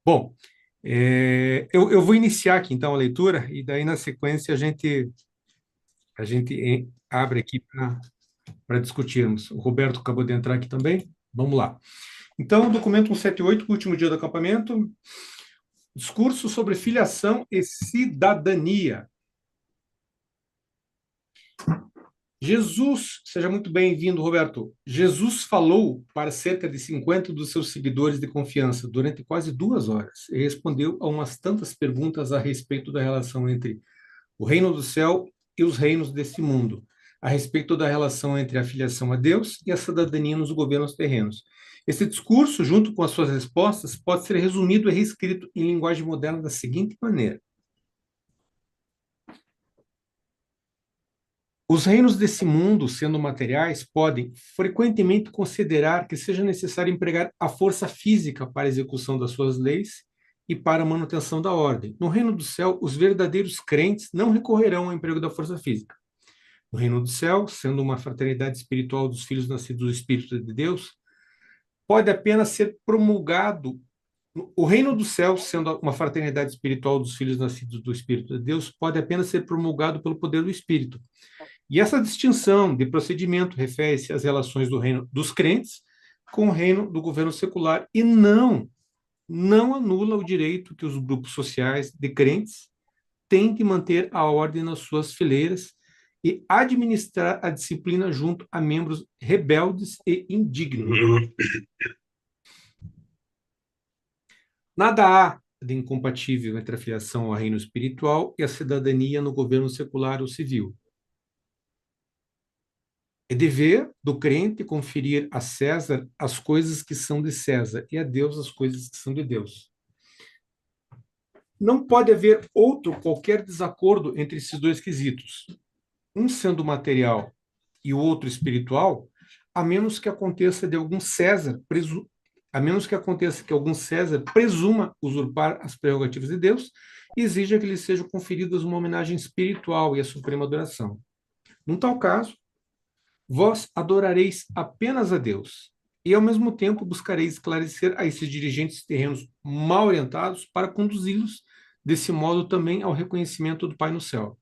Bom, eu vou iniciar aqui então a leitura e daí na sequência a gente abre aqui para discutirmos. O Roberto acabou de entrar aqui também. Vamos lá. Então, documento 178, último dia do acampamento, discurso sobre filiação e cidadania. Jesus, seja muito bem-vindo, Roberto. Jesus falou para cerca de 50 dos seus seguidores de confiança durante quase 2 horas e respondeu a umas tantas perguntas a respeito da relação entre o reino do céu e os reinos desse mundo, a respeito da relação entre a filiação a Deus e a cidadania nos governos terrenos. Esse discurso, junto com as suas respostas, pode ser resumido e reescrito em linguagem moderna da seguinte maneira: os reinos desse mundo, sendo materiais, podem frequentemente considerar que seja necessário empregar a força física para a execução das suas leis e para a manutenção da ordem. No reino do céu, os verdadeiros crentes não recorrerão ao emprego da força física. No reino do céu, sendo uma fraternidade espiritual dos filhos nascidos do Espírito de Deus, pode apenas ser promulgado. O reino do céu, sendo uma fraternidade espiritual dos filhos nascidos do Espírito de Deus, pode apenas ser promulgado pelo poder do Espírito. E essa distinção de procedimento refere-se às relações do reino dos crentes com o reino do governo secular e não anula o direito que os grupos sociais de crentes têm de manter a ordem nas suas fileiras e administrar a disciplina junto a membros rebeldes e indignos. Nada há de incompatível entre a filiação ao reino espiritual e a cidadania no governo secular ou civil. É dever do crente conferir a César as coisas que são de César e a Deus as coisas que são de Deus. Não pode haver outro qualquer desacordo entre esses dois quesitos, um sendo material e o outro espiritual, a menos que aconteça de algum César, a menos que aconteça que algum César presuma usurpar as prerrogativas de Deus e exija que lhe sejam conferidas uma homenagem espiritual e a suprema adoração. Num tal caso, vós adorareis apenas a Deus, e ao mesmo tempo buscareis esclarecer a esses dirigentes terrenos mal orientados para conduzi-los desse modo também ao reconhecimento do Pai no céu.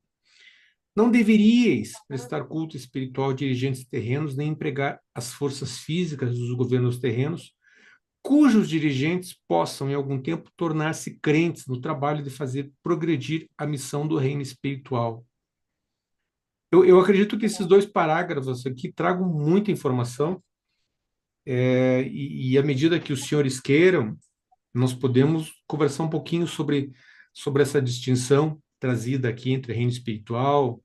Não deveríeis prestar culto espiritual a dirigentes terrenos, nem empregar as forças físicas dos governos terrenos, cujos dirigentes possam, em algum tempo, tornar-se crentes no trabalho de fazer progredir a missão do reino espiritual. Eu acredito que esses dois parágrafos aqui tragam muita informação, e à medida que os senhores queiram, nós podemos conversar um pouquinho sobre essa distinção trazida aqui entre reino espiritual,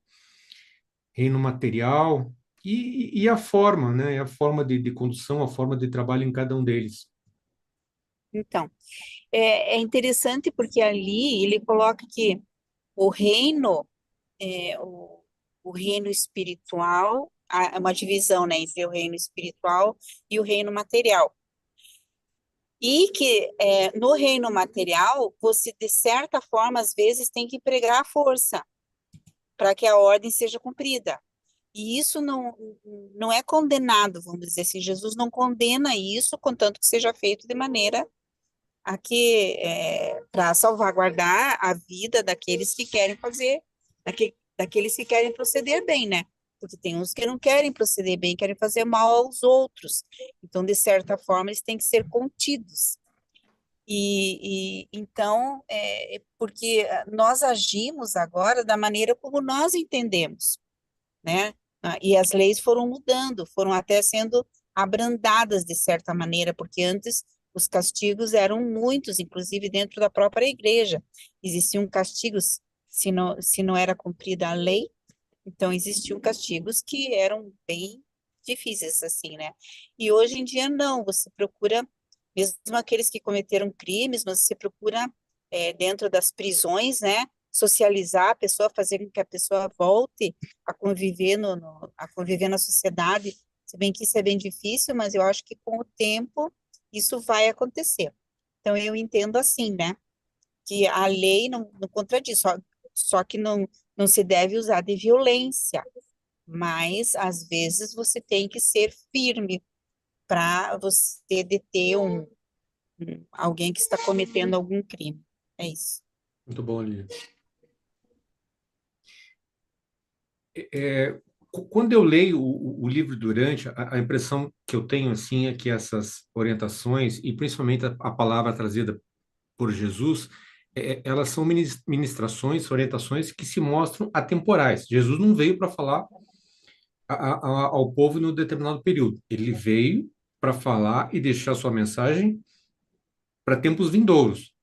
reino material e a forma, né? A forma de condução, a forma de trabalho em cada um deles. Então, é interessante porque ali ele coloca que o reino, o reino espiritual, há uma divisão, né, entre o reino espiritual e o reino material. E que no reino material, você, de certa forma, às vezes tem que empregar a força para que a ordem seja cumprida. E isso não é condenado, vamos dizer assim, Jesus não condena isso, contanto que seja feito de maneira a que para salvaguardar a vida daqueles que querem fazer, daqueles que querem proceder bem, né? Porque tem uns que não querem proceder bem, querem fazer mal aos outros. Então, de certa forma, eles têm que ser contidos. E então, porque nós agimos agora da maneira como nós entendemos, né? E as leis foram mudando, foram até sendo abrandadas de certa maneira, porque antes os castigos eram muitos, inclusive dentro da própria igreja. Existiam castigos se não era cumprida a lei, então existiam castigos que eram bem difíceis, assim, né? E hoje em dia não, você procura, mesmo aqueles que cometeram crimes, mas você procura, dentro das prisões, né? Socializar a pessoa, fazer com que a pessoa volte a conviver a conviver na sociedade. Se bem que isso é bem difícil, mas eu acho que com o tempo isso vai acontecer. Então eu entendo assim, né? Que a lei não contradiz, só que não se deve usar de violência, mas às vezes você tem que ser firme para você deter alguém que está cometendo algum crime. É isso. Muito bom, Lívia. Quando eu leio o livro Durante, a impressão que eu tenho assim é que essas orientações, e principalmente a palavra trazida por Jesus, elas são ministrações, orientações que se mostram atemporais. Jesus não veio para falar ao povo no determinado período. Ele veio para falar e deixar sua mensagem para tempos vindouros.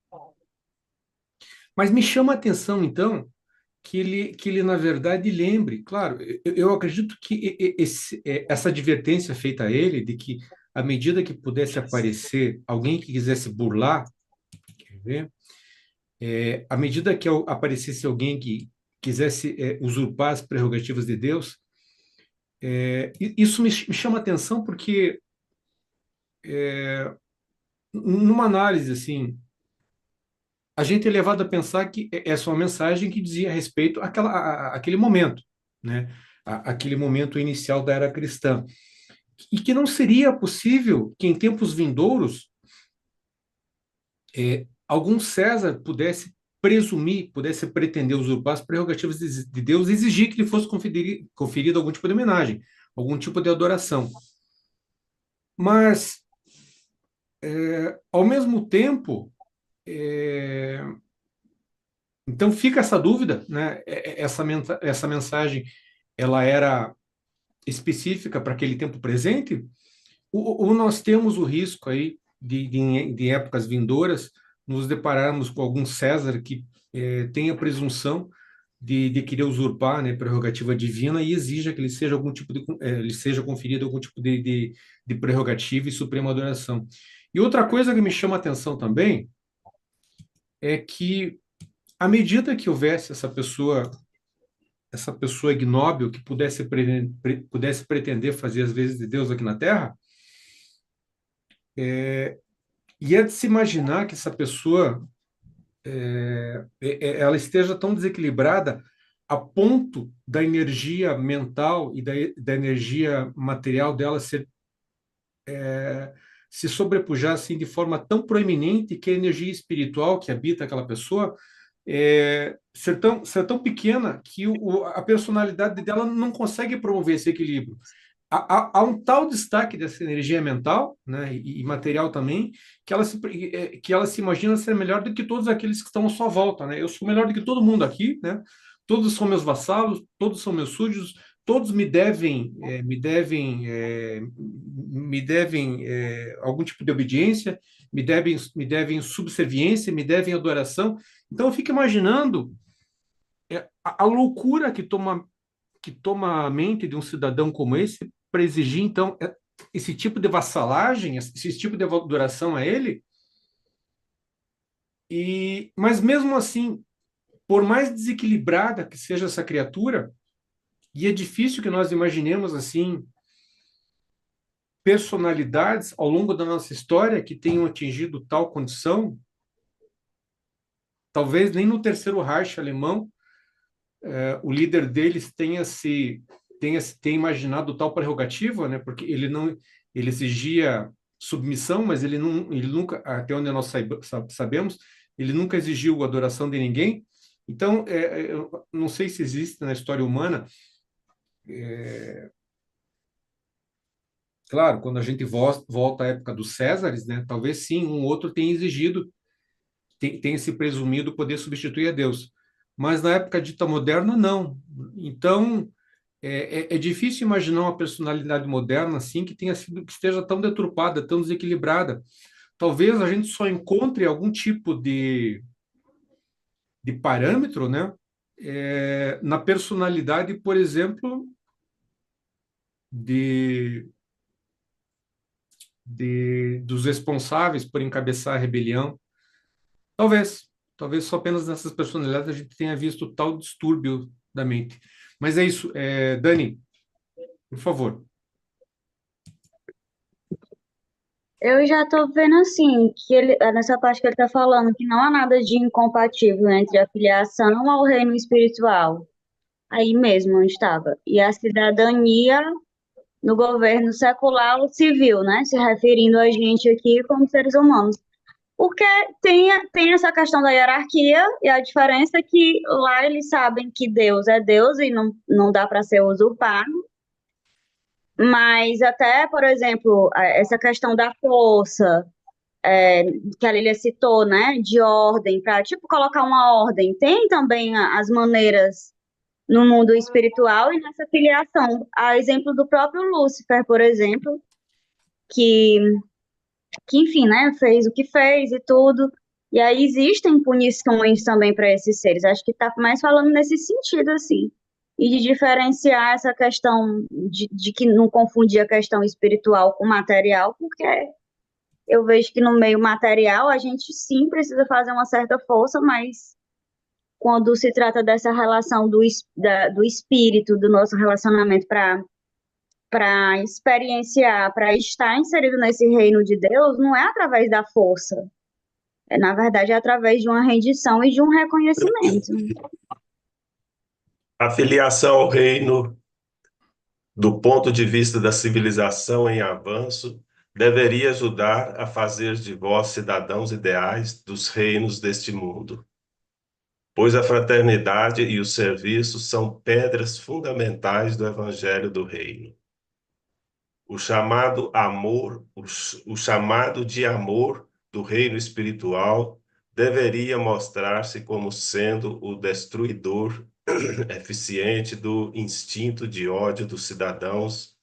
Mas me chama a atenção, então, que ele na verdade, lembre, claro, eu acredito que essa advertência feita a ele, de que, à medida que pudesse aparecer alguém que quisesse burlar, quer ver, à medida que aparecesse alguém que quisesse usurpar as prerrogativas de Deus, isso me chama a atenção porque, numa análise assim, a gente é levado a pensar que essa é uma mensagem que dizia respeito àquele momento, né? Aquele momento inicial da era cristã. E que não seria possível que em tempos vindouros algum César pudesse presumir, pudesse pretender usurpar as prerrogativas de Deus e exigir que lhe fosse conferido algum tipo de homenagem, algum tipo de adoração. Mas, ao mesmo tempo, então fica essa dúvida, né? Essa mensagem, ela era específica para aquele tempo presente? Ou nós temos o risco aí de épocas vindouras nos depararmos com algum César que tenha presunção de querer usurpar, né, prerrogativa divina e exija que lhe seja conferido algum tipo de prerrogativa e suprema adoração. E outra coisa que me chama a atenção também é que, à medida que houvesse essa pessoa ignóbil que pudesse pretender fazer as vezes de Deus aqui na Terra, e é de se imaginar que essa pessoa ela esteja tão desequilibrada a ponto da energia mental e da energia material dela se sobrepujar assim de forma tão proeminente que a energia espiritual que habita aquela pessoa ser tão pequena que a personalidade dela não consegue promover esse equilíbrio. Há um tal destaque dessa energia mental, né, e material também, que ela se imagina ser melhor do que todos aqueles que estão à sua volta, né? Eu sou melhor do que todo mundo aqui, né? Todos são meus vassalos, todos são meus súditos, todos me devem algum tipo de obediência, me devem subserviência, me devem adoração. Então eu fico imaginando a loucura que toma a mente de um cidadão como esse para exigir, então, esse tipo de vassalagem, esse tipo de adoração a ele. Mas mesmo assim, por mais desequilibrada que seja essa criatura, e é difícil que nós imaginemos assim personalidades ao longo da nossa história que tenham atingido tal condição, talvez nem no Terceiro Reich alemão o líder deles tenha imaginado tal prerrogativa, né? Porque ele exigia submissão, mas ele nunca, até onde nós sabemos, ele nunca exigiu adoração de ninguém. Então, eu não sei se existe na história humana, claro, quando a gente volta à época dos Césares, né? Talvez sim, um outro tenha exigido, tenha se presumido poder substituir a Deus. Mas na época dita moderna, não. Então, é difícil imaginar uma personalidade moderna assim que esteja tão deturpada, tão desequilibrada. Talvez a gente só encontre algum tipo de parâmetro, né, na personalidade, por exemplo, de, dos responsáveis por encabeçar a rebelião. Talvez só apenas nessas personalidades a gente tenha visto tal distúrbio da mente. Mas é isso, Dani, por favor. Eu já tô vendo assim, que ele, nessa parte que ele tá falando, que não há nada de incompatível entre a filiação ao reino espiritual, aí mesmo onde estava, e a cidadania no governo secular ou civil, né? Se referindo a gente aqui como seres humanos. Porque tem essa questão da hierarquia, e a diferença é que lá eles sabem que Deus é Deus e não dá para ser usurpado, mas até, por exemplo, essa questão da força, que a Lilia citou, né, de ordem, para tipo colocar uma ordem, tem também as maneiras no mundo espiritual e nessa filiação. A exemplo do próprio Lúcifer, por exemplo, que enfim, né, fez o que fez e tudo. E aí existem punições também para esses seres. Acho que está mais falando nesse sentido, assim. E de diferenciar essa questão de que não confundir a questão espiritual com material, porque eu vejo que no meio material a gente sim precisa fazer uma certa força, mas quando se trata dessa relação do espírito, do nosso relacionamento para experienciar, para estar inserido nesse reino de Deus, não é através da força, na verdade, é através de uma rendição e de um reconhecimento. A filiação ao reino, do ponto de vista da civilização em avanço, deveria ajudar a fazer de vós cidadãos ideais dos reinos deste mundo, pois a fraternidade e o serviço são pedras fundamentais do Evangelho do Reino. O chamado amor, o chamado de amor do reino espiritual deveria mostrar-se como sendo o destruidor eficiente do instinto de ódio dos cidadãos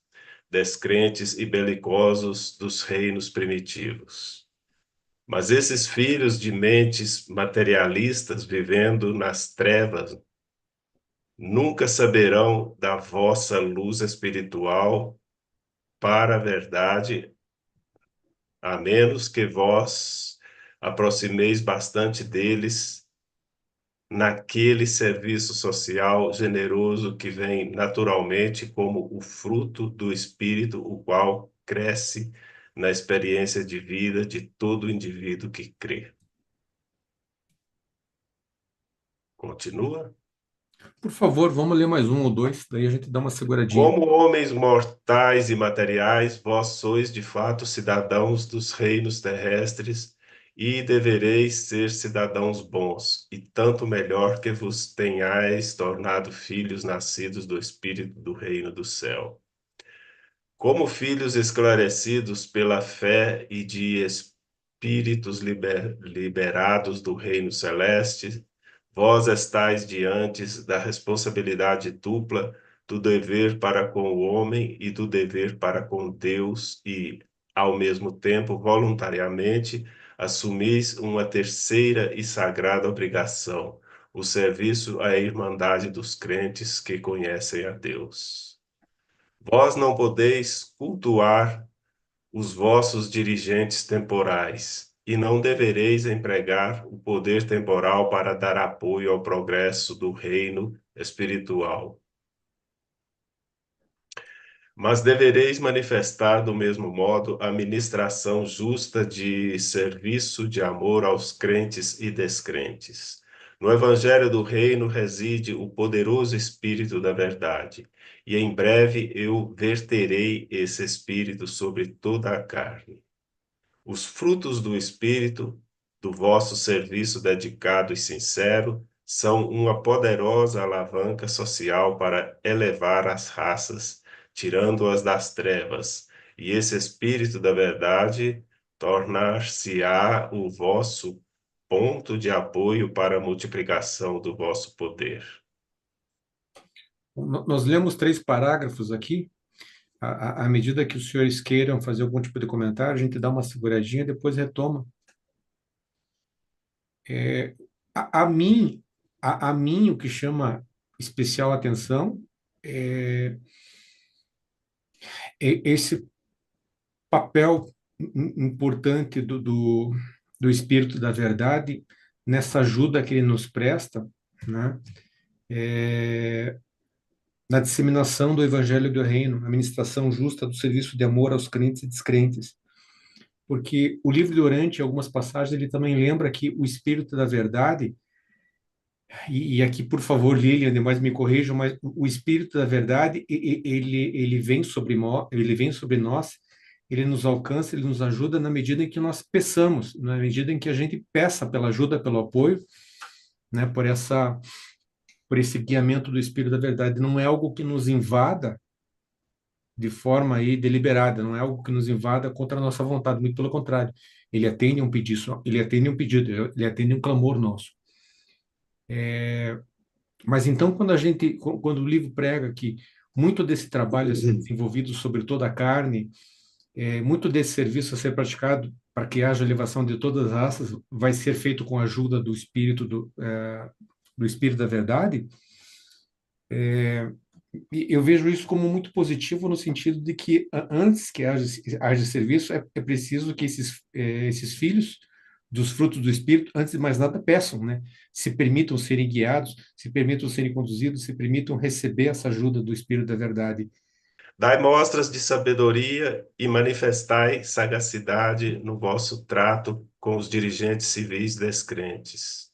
descrentes e belicosos dos reinos primitivos. Mas esses filhos de mentes materialistas vivendo nas trevas nunca saberão da vossa luz espiritual para a verdade, a menos que vós aproximeis bastante deles naquele serviço social generoso que vem naturalmente como o fruto do Espírito, o qual cresce na experiência de vida de todo indivíduo que crê. Continua. Por favor, vamos ler mais um ou dois, daí a gente dá uma seguradinha. Como homens mortais e materiais, vós sois de fato cidadãos dos reinos terrestres e devereis ser cidadãos bons, e tanto melhor que vos tenhais tornado filhos nascidos do Espírito do reino do céu. Como filhos esclarecidos pela fé e de espíritos liberados do reino celeste, vós estáis diante da responsabilidade dupla do dever para com o homem e do dever para com Deus e, ao mesmo tempo, voluntariamente, assumis uma terceira e sagrada obrigação, o serviço à irmandade dos crentes que conhecem a Deus. Vós não podeis cultuar os vossos dirigentes temporais, e não devereis empregar o poder temporal para dar apoio ao progresso do reino espiritual. Mas devereis manifestar do mesmo modo a ministração justa de serviço de amor aos crentes e descrentes. No Evangelho do Reino reside o poderoso Espírito da Verdade, e em breve eu verterei esse Espírito sobre toda a carne. Os frutos do Espírito, do vosso serviço dedicado e sincero, são uma poderosa alavanca social para elevar as raças, tirando-as das trevas, e esse Espírito da Verdade tornar-se-á o vosso ponto de apoio para a multiplicação do vosso poder. Nós lemos 3 parágrafos aqui. À medida que os senhores queiram fazer algum tipo de comentário, a gente dá uma seguradinha e depois retoma. A mim, o que chama especial atenção é esse papel importante do Espírito da Verdade nessa ajuda que ele nos presta, né? Na disseminação do Evangelho do Reino, na ministração justa do serviço de amor aos crentes e descrentes. Porque o livro de Orante, em algumas passagens, ele também lembra que o Espírito da Verdade, e aqui, por favor, Lilian, demais me corrijam, mas o Espírito da Verdade, ele vem sobre nós ele nos alcança, ele nos ajuda na medida em que nós peçamos, na medida em que a gente peça pela ajuda, pelo apoio, né, por esse guiamento do Espírito da Verdade. Não é algo que nos invada de forma aí deliberada, não é algo que nos invada contra a nossa vontade, muito pelo contrário. Ele atende um pedido, ele atende um clamor nosso. Mas então, quando o livro prega que muito desse trabalho a ser desenvolvido sobre toda a carne, muito desse serviço a ser praticado para que haja elevação de todas as raças, vai ser feito com a ajuda do Espírito do Espírito da Verdade. E eu vejo isso como muito positivo no sentido de que antes que haja serviço, é preciso que esses filhos dos frutos do Espírito, antes de mais nada, peçam, né? Se permitam serem guiados, se permitam serem conduzidos, se permitam receber essa ajuda do Espírito da Verdade. Dai mostras de sabedoria e manifestai sagacidade no vosso trato com os dirigentes civis descrentes.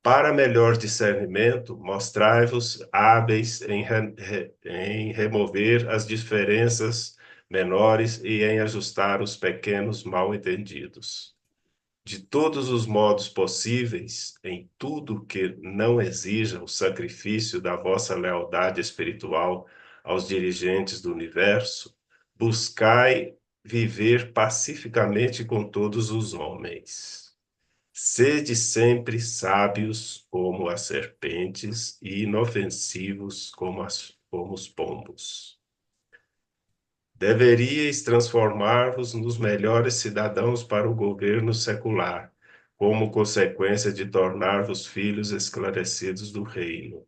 Para melhor discernimento, mostrai-vos hábeis em remover as diferenças menores e em ajustar os pequenos mal-entendidos. De todos os modos possíveis, em tudo que não exija o sacrifício da vossa lealdade espiritual aos dirigentes do universo, buscai viver pacificamente com todos os homens. Sede sempre sábios como as serpentes e inofensivos como os pombos. Deveríeis transformar-vos nos melhores cidadãos para o governo secular, como consequência de tornar-vos filhos esclarecidos do reino.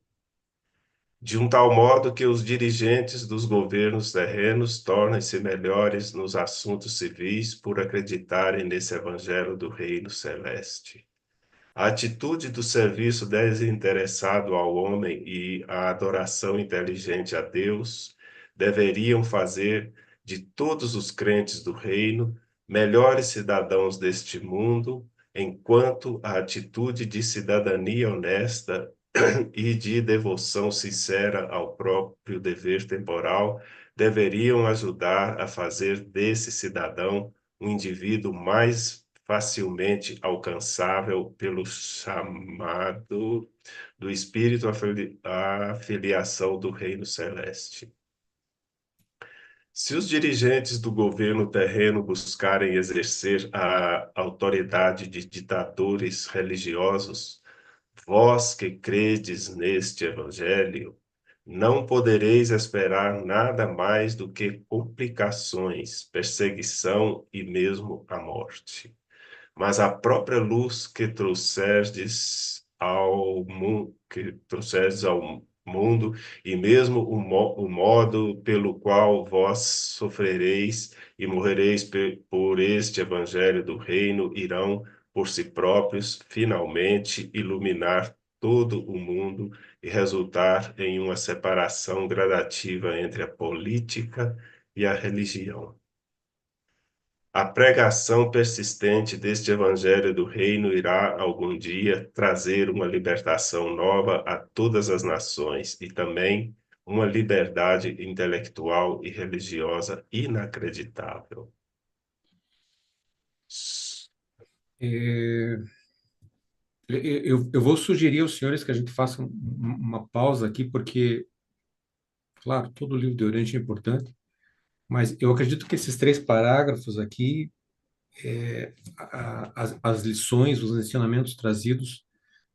De um tal modo que os dirigentes dos governos terrenos tornem-se melhores nos assuntos civis por acreditarem nesse evangelho do reino celeste. A atitude do serviço desinteressado ao homem e a adoração inteligente a Deus deveriam fazer de todos os crentes do reino melhores cidadãos deste mundo, enquanto a atitude de cidadania honesta e de devoção sincera ao próprio dever temporal deveriam ajudar a fazer desse cidadão um indivíduo mais facilmente alcançável pelo chamado do Espírito à filiação do Reino Celeste. Se os dirigentes do governo terreno buscarem exercer a autoridade de ditadores religiosos, vós que credes neste Evangelho, não podereis esperar nada mais do que complicações, perseguição e mesmo a morte. Mas a própria luz que trouxerdes ao mundo e mesmo o modo pelo qual vós sofrereis e morrereis por este evangelho do reino irão por si próprios finalmente iluminar todo o mundo e resultar em uma separação gradativa entre a política e a religião. A pregação persistente deste Evangelho do Reino irá, algum dia, trazer uma libertação nova a todas as nações e também uma liberdade intelectual e religiosa inacreditável. Eu vou sugerir aos senhores que a gente faça uma pausa aqui, porque, claro, todo livro de Oriente é importante, mas eu acredito que esses 3 parágrafos aqui, as lições, os ensinamentos trazidos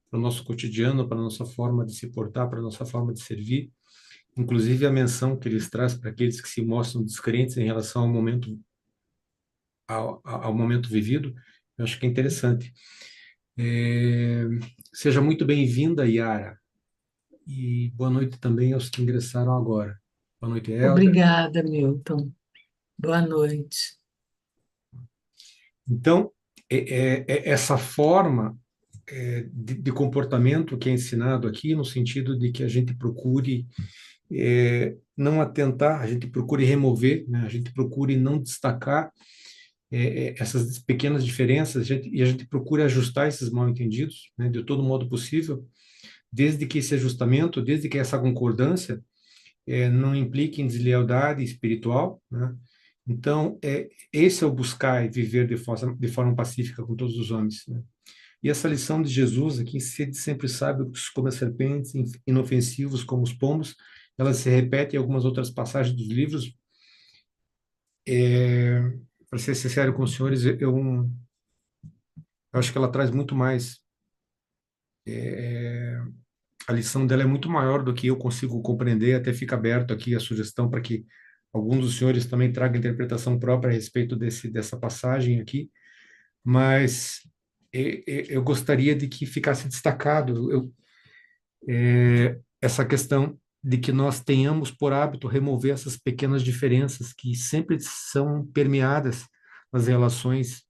para o nosso cotidiano, para a nossa forma de se portar, para a nossa forma de servir, inclusive a menção que eles trazem para aqueles que se mostram descrentes em relação ao momento vivido, eu acho que é interessante. Seja muito bem-vinda, Yara, e boa noite também aos que ingressaram agora. Boa noite, Helder. Obrigada, Milton. Boa noite. Então, essa forma de comportamento que é ensinado aqui, no sentido de que a gente procure não atentar, a gente procure remover, né, a gente procure não destacar essas pequenas diferenças, e a gente procure ajustar esses mal-entendidos, né, de todo modo possível, desde que esse ajustamento, desde que essa concordância não implique em deslealdade espiritual, né, Então, esse é o buscar e viver de forma pacífica com todos os homens, né? E essa lição de Jesus aqui, sede sempre sábios como as serpentes, inofensivos como os pombos, ela se repete em algumas outras passagens dos livros. Para ser sincero com os senhores, eu acho que ela traz muito mais. A lição dela é muito maior do que eu consigo compreender, até fica aberto aqui a sugestão para que alguns dos senhores também tragam interpretação própria a respeito dessa passagem aqui, mas eu gostaria de que ficasse destacado essa questão de que nós tenhamos por hábito remover essas pequenas diferenças que sempre são permeadas nas relações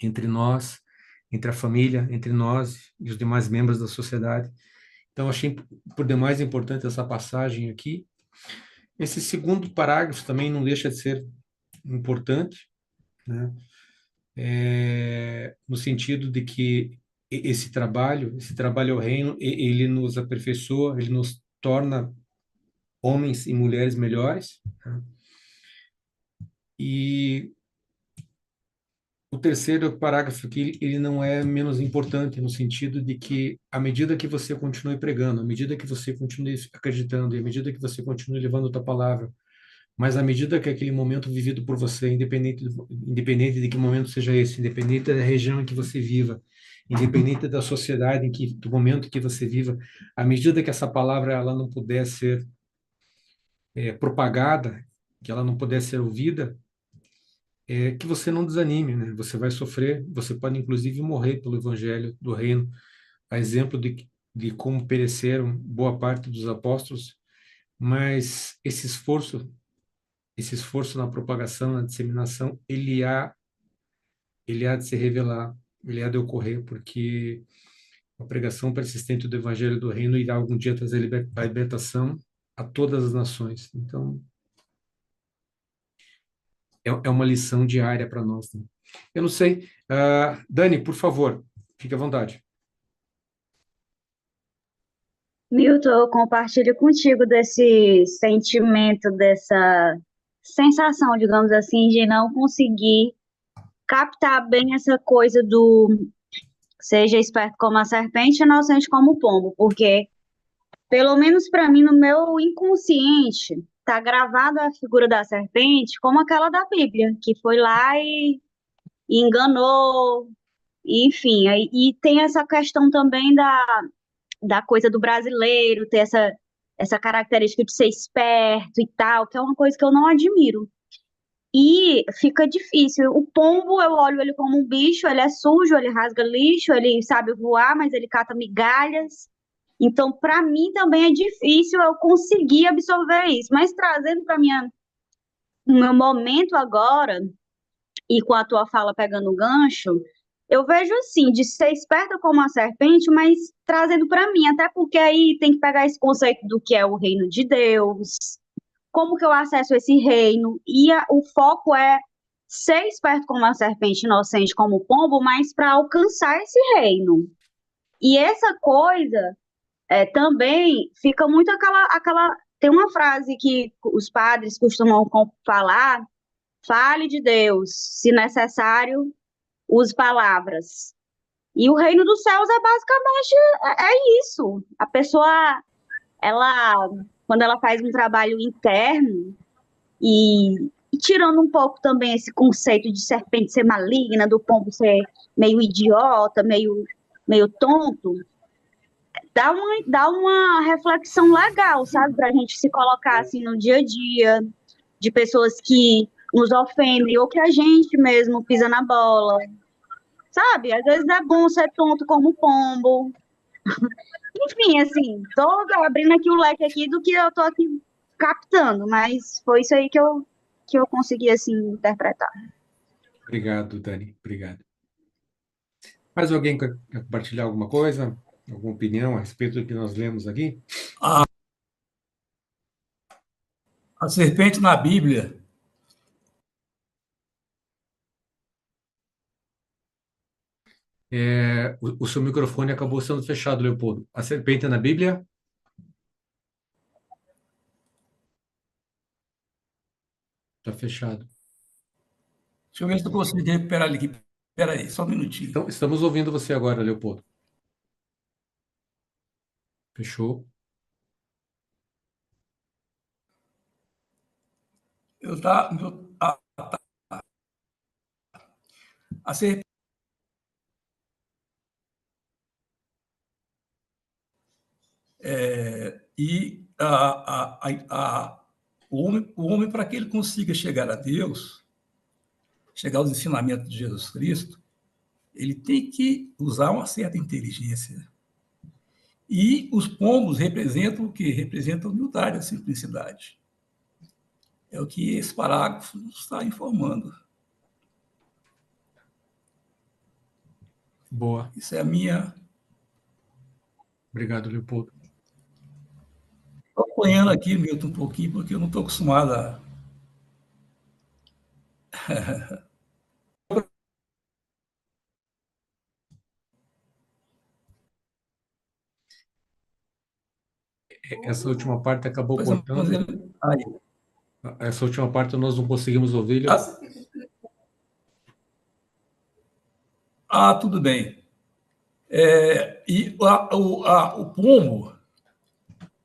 entre nós, entre a família, entre nós e os demais membros da sociedade. Então, achei por demais importante essa passagem aqui. Esse segundo parágrafo também não deixa de ser importante, né? No sentido de que esse trabalho ao reino, ele nos aperfeiçoa, ele nos torna homens e mulheres melhores, né? E o terceiro parágrafo aqui, ele não é menos importante, no sentido de que, à medida que você continue pregando, à medida que você continue acreditando, e à medida que você continue levando a tua palavra, mas à medida que aquele momento vivido por você, independente de que momento seja esse, independente da região em que você viva, independente da sociedade do momento que você viva, à medida que essa palavra ela não puder ser propagada, que ela não puder ser ouvida, que você não desanime, né? Você vai sofrer, você pode inclusive morrer pelo evangelho do reino, a exemplo de como pereceram boa parte dos apóstolos, mas esse esforço na propagação, na disseminação, ele há de se revelar, ele há de ocorrer, porque a pregação persistente do evangelho do reino irá algum dia trazer a libertação a todas as nações. Então, é uma lição diária para nós, né? Eu não sei. Dani, por favor, fique à vontade. Milton, eu compartilho contigo desse sentimento, dessa sensação, digamos assim, de não conseguir captar bem essa coisa do seja esperto como a serpente e inocente como o pombo, porque, pelo menos para mim, no meu inconsciente, tá gravada a figura da serpente como aquela da Bíblia, que foi lá e enganou, e, enfim, e tem essa questão também da coisa do brasileiro, ter essa característica de ser esperto e tal, que é uma coisa que eu não admiro. E fica difícil. O pombo, eu olho ele como um bicho, ele é sujo, ele rasga lixo, ele sabe voar, mas ele cata migalhas. Então, para mim também é difícil eu conseguir absorver isso. Mas trazendo para o meu momento agora, e com a tua fala pegando o gancho, eu vejo assim, de ser esperta como a serpente, mas trazendo para mim, até porque aí tem que pegar esse conceito do que é o reino de Deus, como que eu acesso esse reino, e o foco é ser esperto como a serpente, inocente como o pombo, mas para alcançar esse reino. E essa coisa também fica muito aquela. Tem uma frase que os padres costumam falar: fale de Deus, se necessário, use palavras. E o reino dos céus é basicamente isso. A pessoa, ela, quando ela faz um trabalho interno e tirando um pouco também esse conceito de serpente ser maligna, do pombo ser meio idiota, meio tonto, dá uma reflexão legal, sabe? Para a gente se colocar assim no dia a dia, de pessoas que nos ofendem, ou que a gente mesmo pisa na bola, sabe? Às vezes é bom ser tonto como pombo. Enfim, assim, tô abrindo aqui o leque aqui do que eu tô aqui captando, mas foi isso aí que eu consegui, assim, interpretar. Obrigado, Dani. Obrigado. Mais alguém quer compartilhar alguma coisa? Alguma opinião a respeito do que nós lemos aqui? A serpente na Bíblia. O seu microfone acabou sendo fechado, Leopoldo. A serpente é na Bíblia? Tá fechado. Deixa eu ver se eu consigo recuperar ele aqui. Espera aí, só um minutinho. Então, estamos ouvindo você agora, Leopoldo. Fechou. Eu tá, a serpente, e o homem, para que ele consiga chegar a Deus, chegar aos ensinamentos de Jesus Cristo, ele tem que usar uma certa inteligência. E os pombos representam o quê? Representam a humildade, a simplicidade. É o que esse parágrafo está informando. Boa. Isso é a minha... Obrigado, Leopoldo. Estou apanhando aqui, Milton, um pouquinho, porque eu não estou acostumado a... Essa última parte acabou Pois é, mas cortando. aí. Essa última parte nós não conseguimos ouvir. Tudo bem. O pombo,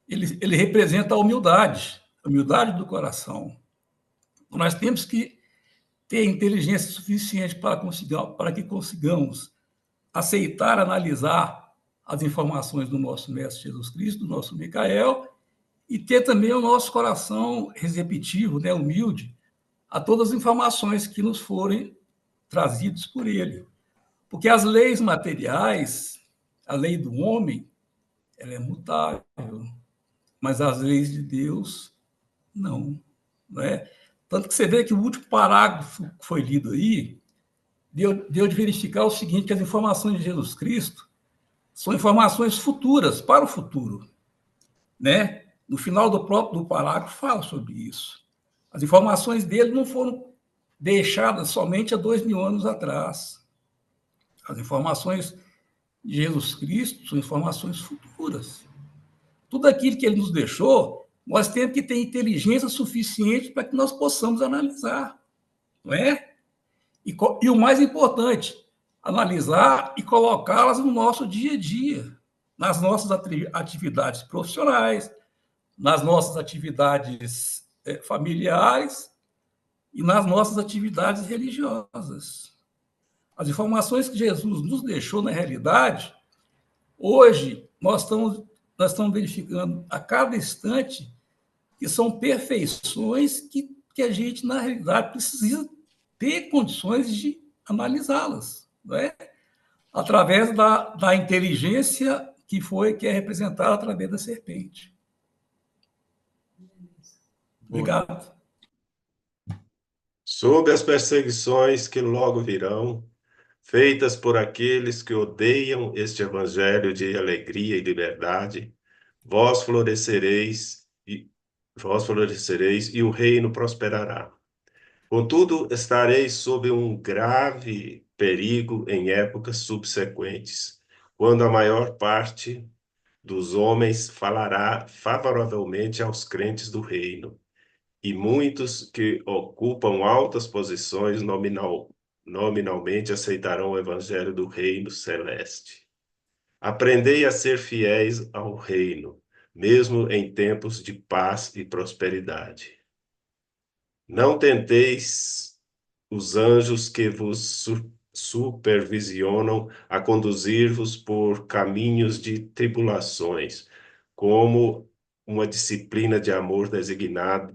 ele representa a humildade do coração. Nós temos que ter inteligência suficiente para que consigamos aceitar, analisar as informações do nosso Mestre Jesus Cristo, do nosso Micael, e ter também o nosso coração receptivo, né, humilde, a todas as informações que nos forem trazidas por ele. Porque as leis materiais, a lei do homem, ela é mutável, mas as leis de Deus, não. Não é? Tanto que você vê que o último parágrafo que foi lido aí deu de verificar o seguinte, que as informações de Jesus Cristo são informações futuras, para o futuro. Né? No final do parágrafo fala sobre isso. As informações dele não foram deixadas somente há 2000 anos atrás. As informações de Jesus Cristo são informações futuras. Tudo aquilo que ele nos deixou, nós temos que ter inteligência suficiente para que nós possamos analisar, não é? E o mais importante, analisar e colocá-las no nosso dia a dia, nas nossas atividades profissionais, nas nossas atividades familiares e nas nossas atividades religiosas. As informações que Jesus nos deixou, na realidade, hoje nós estamos verificando a cada instante que são perfeições que a gente, na realidade, precisa ter condições de analisá-las, não é? Através da inteligência que é representada através da serpente. Obrigado. Sob as perseguições que logo virão, feitas por aqueles que odeiam este evangelho de alegria e liberdade, vós florescereis e o reino prosperará. Contudo, estareis sob um grave perigo em épocas subsequentes, quando a maior parte dos homens falará favoravelmente aos crentes do reino, e muitos que ocupam altas posições nominalmente aceitarão o evangelho do reino celeste. Aprendei a ser fiéis ao reino, mesmo em tempos de paz e prosperidade. Não tenteis os anjos que vos supervisionam a conduzir-vos por caminhos de tribulações, como uma disciplina de amor designada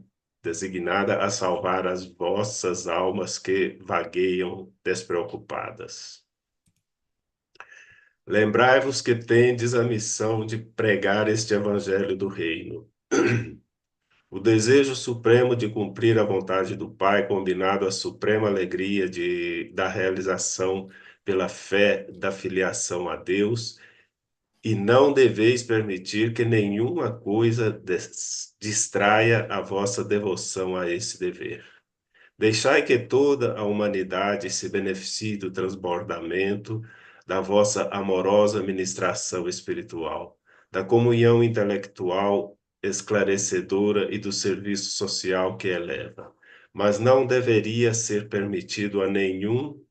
a salvar as vossas almas que vagueiam despreocupadas. Lembrai-vos que tendes a missão de pregar este evangelho do reino. O desejo supremo de cumprir a vontade do Pai, combinado à suprema alegria da realização pela fé da filiação a Deus, e não deveis permitir que nenhuma coisa distraia a vossa devoção a esse dever. Deixai que toda a humanidade se beneficie do transbordamento da vossa amorosa ministração espiritual, da comunhão intelectual esclarecedora e do serviço social que eleva. mas não deveria ser permitido a nenhum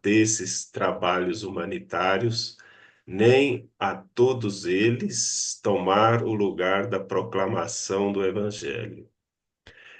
desses trabalhos humanitários, nem a todos eles tomar o lugar da proclamação do Evangelho.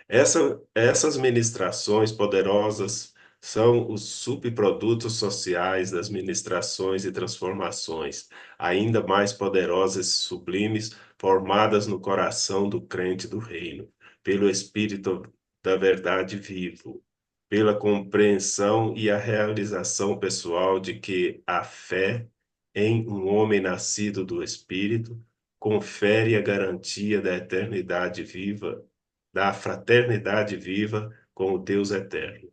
Essas ministrações poderosas são os subprodutos sociais das ministrações e transformações, ainda mais poderosas e sublimes, formadas no coração do crente do reino, pelo Espírito da verdade vivo, pela compreensão e a realização pessoal de que a fé em um homem nascido do Espírito confere a garantia da eternidade viva, da fraternidade viva com o Deus eterno.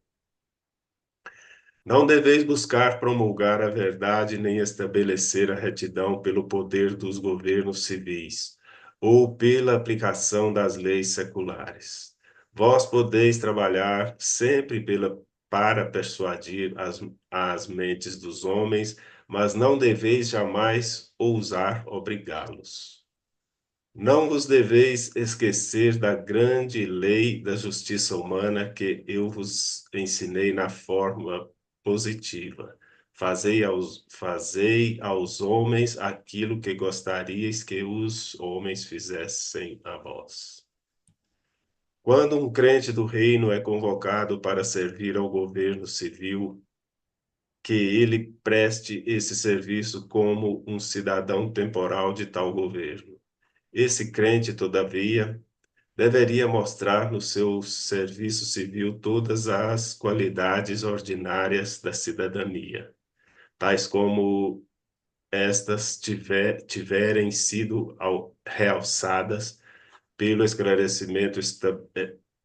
Não deveis buscar promulgar a verdade nem estabelecer a retidão pelo poder dos governos civis ou pela aplicação das leis seculares. Vós podeis trabalhar sempre para persuadir as mentes dos homens, mas não deveis jamais ousar obrigá-los. Não vos deveis esquecer da grande lei da justiça humana que eu vos ensinei na forma positiva. Fazei aos homens aquilo que gostaríeis que os homens fizessem a vós. Quando um crente do reino é convocado para servir ao governo civil, que ele preste esse serviço como um cidadão temporal de tal governo. Esse crente, todavia, deveria mostrar no seu serviço civil todas as qualidades ordinárias da cidadania, tais como estas tiverem sido realçadas pelo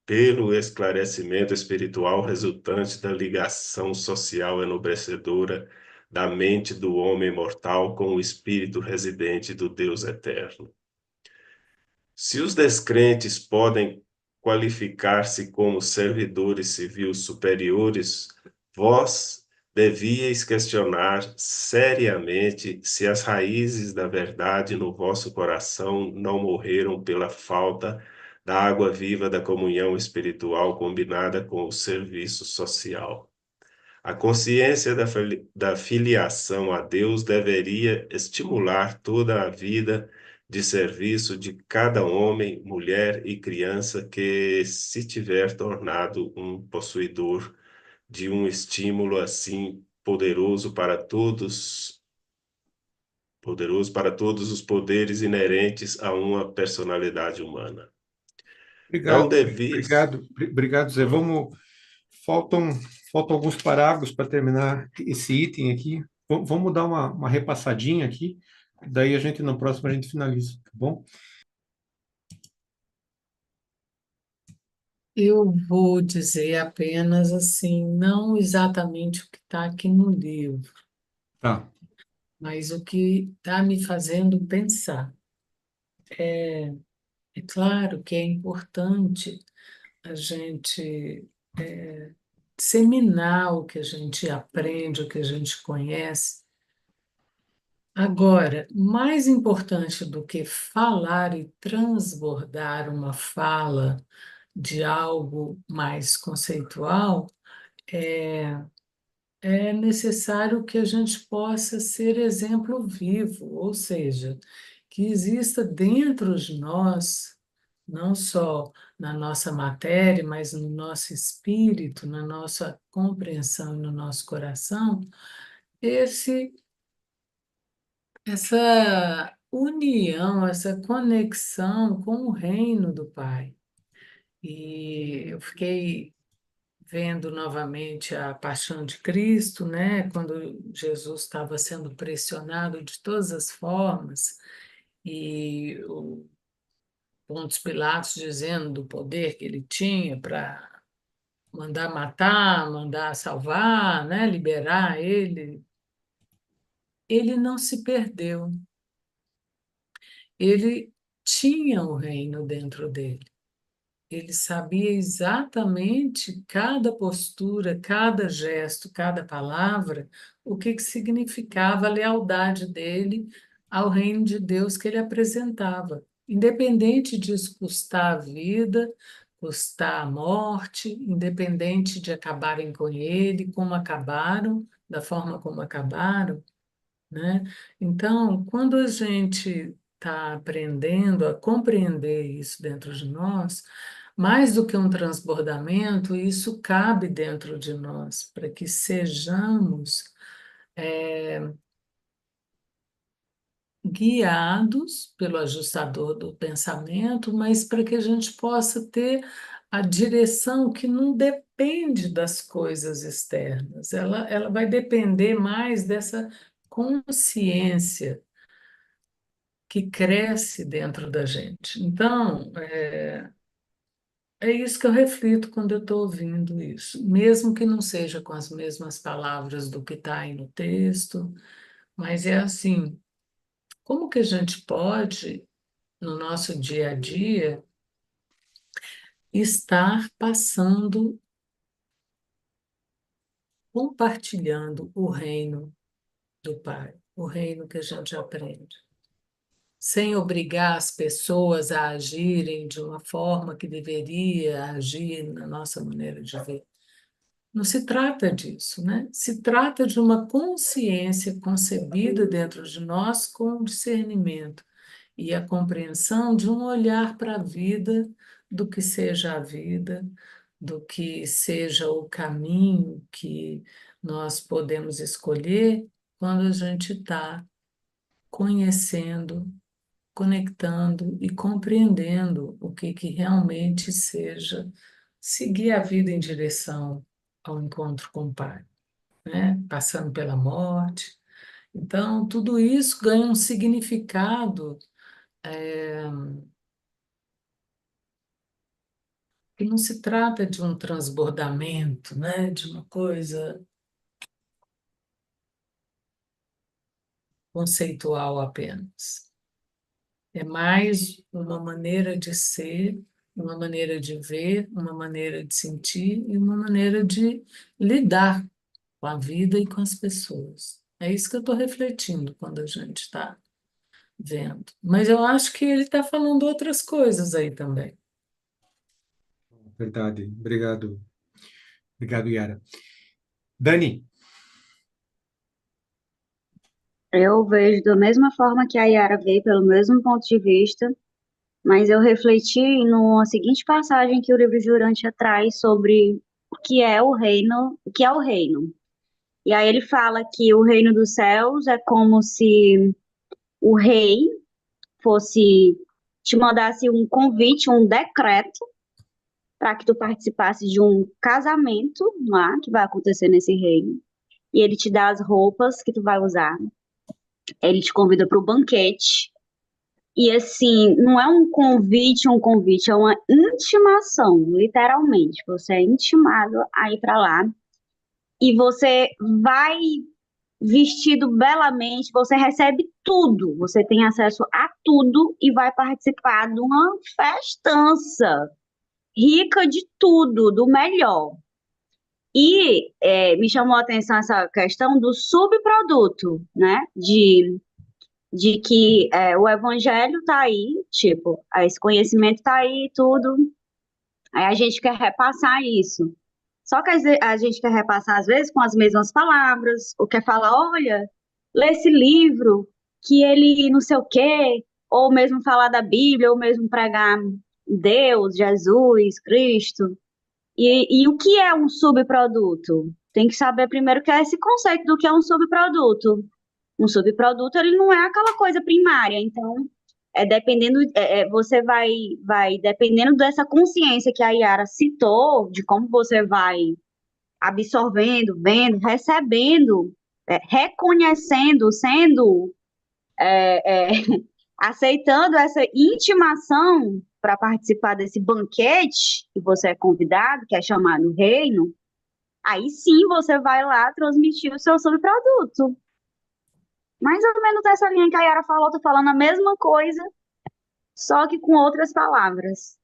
pelo esclarecimento espiritual resultante da ligação social enobrecedora da mente do homem mortal com o espírito residente do Deus eterno. Se os descrentes podem qualificar-se como servidores civis superiores, vós devíeis questionar seriamente se as raízes da verdade no vosso coração não morreram pela falta da água viva da comunhão espiritual combinada com o serviço social. A consciência da filiação a Deus deveria estimular toda a vida de serviço de cada homem, mulher e criança que se tiver tornado um possuidor de um estímulo assim poderoso para todos os poderes inerentes a uma personalidade humana. Não deveis... Obrigado, Zé. Faltam, faltam alguns parágrafos para terminar esse item aqui. Vamos dar uma repassadinha aqui, daí na próxima a gente finaliza, tá bom? Eu vou dizer apenas assim, não exatamente o que está aqui no livro, Tá. mas o que está me fazendo pensar. É claro que é importante a gente disseminar o que a gente aprende, o que a gente conhece. Agora, mais importante do que falar e transbordar uma fala de algo mais conceitual, é necessário que a gente possa ser exemplo vivo, ou seja, que exista dentro de nós, não só na nossa matéria, mas no nosso espírito, na nossa compreensão e no nosso coração, essa união, essa conexão com o reino do Pai. E eu fiquei vendo novamente a Paixão de Cristo, né? Quando Jesus estava sendo pressionado de todas as formas, e o Pôncio Pilatos dizendo do poder que ele tinha para mandar matar, mandar salvar, né? Liberar ele. Ele não se perdeu. Ele tinha o reino dentro dele. Ele sabia exatamente cada postura, cada gesto, cada palavra, o que significava a lealdade dele ao reino de Deus que ele apresentava. Independente disso custar a vida, custar a morte, independente de acabarem com ele, como acabaram, da forma como acabaram, né? Então, quando a gente está aprendendo a compreender isso dentro de nós, mais do que um transbordamento, isso cabe dentro de nós, para que sejamos guiados pelo ajustador do pensamento, mas para que a gente possa ter a direção que não depende das coisas externas, ela vai depender mais dessa consciência que cresce dentro da gente. Então, é isso que eu reflito quando eu estou ouvindo isso, mesmo que não seja com as mesmas palavras do que está aí no texto, mas é assim, como que a gente pode, no nosso dia a dia, estar passando, compartilhando o reino do Pai, o reino que a gente aprende, sem obrigar as pessoas a agirem de uma forma que deveria agir na nossa maneira de ver. Não se trata disso, né? Se trata de uma consciência concebida dentro de nós com discernimento e a compreensão de um olhar para a vida, do que seja a vida, do que seja o caminho que nós podemos escolher quando a gente está conhecendo, conectando e compreendendo o que realmente seja seguir a vida em direção ao encontro com o Pai, né? Passando pela morte. Então, tudo isso ganha um significado que não se trata de um transbordamento, né? De uma coisa conceitual apenas. É mais uma maneira de ser, uma maneira de ver, uma maneira de sentir e uma maneira de lidar com a vida e com as pessoas. É isso que eu estou refletindo quando a gente está vendo. Mas eu acho que ele está falando outras coisas aí também. Verdade. Obrigado. Obrigado, Yara. Dani, Eu vejo da mesma forma que a Yara vê, pelo mesmo ponto de vista, mas eu refleti numa seguinte passagem que o livro de Urântia traz sobre o que é o reino, o que é o reino. E aí ele fala que o reino dos céus é como se o rei fosse te mandasse um convite, um decreto para que tu participasse de um casamento lá que vai acontecer nesse reino. E ele te dá as roupas que tu vai usar. Ele te convida para o banquete. E assim, não é um convite, é uma intimação, literalmente. Você é intimado a ir para lá e você vai vestido belamente, você recebe tudo, você tem acesso a tudo e vai participar de uma festança rica de tudo, do melhor. E me chamou a atenção essa questão do subproduto, né? De que o evangelho tá aí, tipo, esse conhecimento tá aí, tudo. Aí a gente quer repassar isso. Só que a gente quer repassar, às vezes, com as mesmas palavras, ou quer falar, olha, lê esse livro, que ele não sei o quê, ou mesmo falar da Bíblia, ou mesmo pregar Deus, Jesus, Cristo. E o que é um subproduto? Tem que saber primeiro o que é esse conceito do que é um subproduto. Um subproduto, ele não é aquela coisa primária, então, dependendo, você vai dependendo dessa consciência que a Yara citou, de como você vai absorvendo, vendo, recebendo, reconhecendo, sendo, é, é, aceitando essa intimação para participar desse banquete que você é convidado, que é chamado reino, aí sim você vai lá transmitir o seu subproduto. Mais ou menos essa linha que a Yara falou, tô falando a mesma coisa, só que com outras palavras.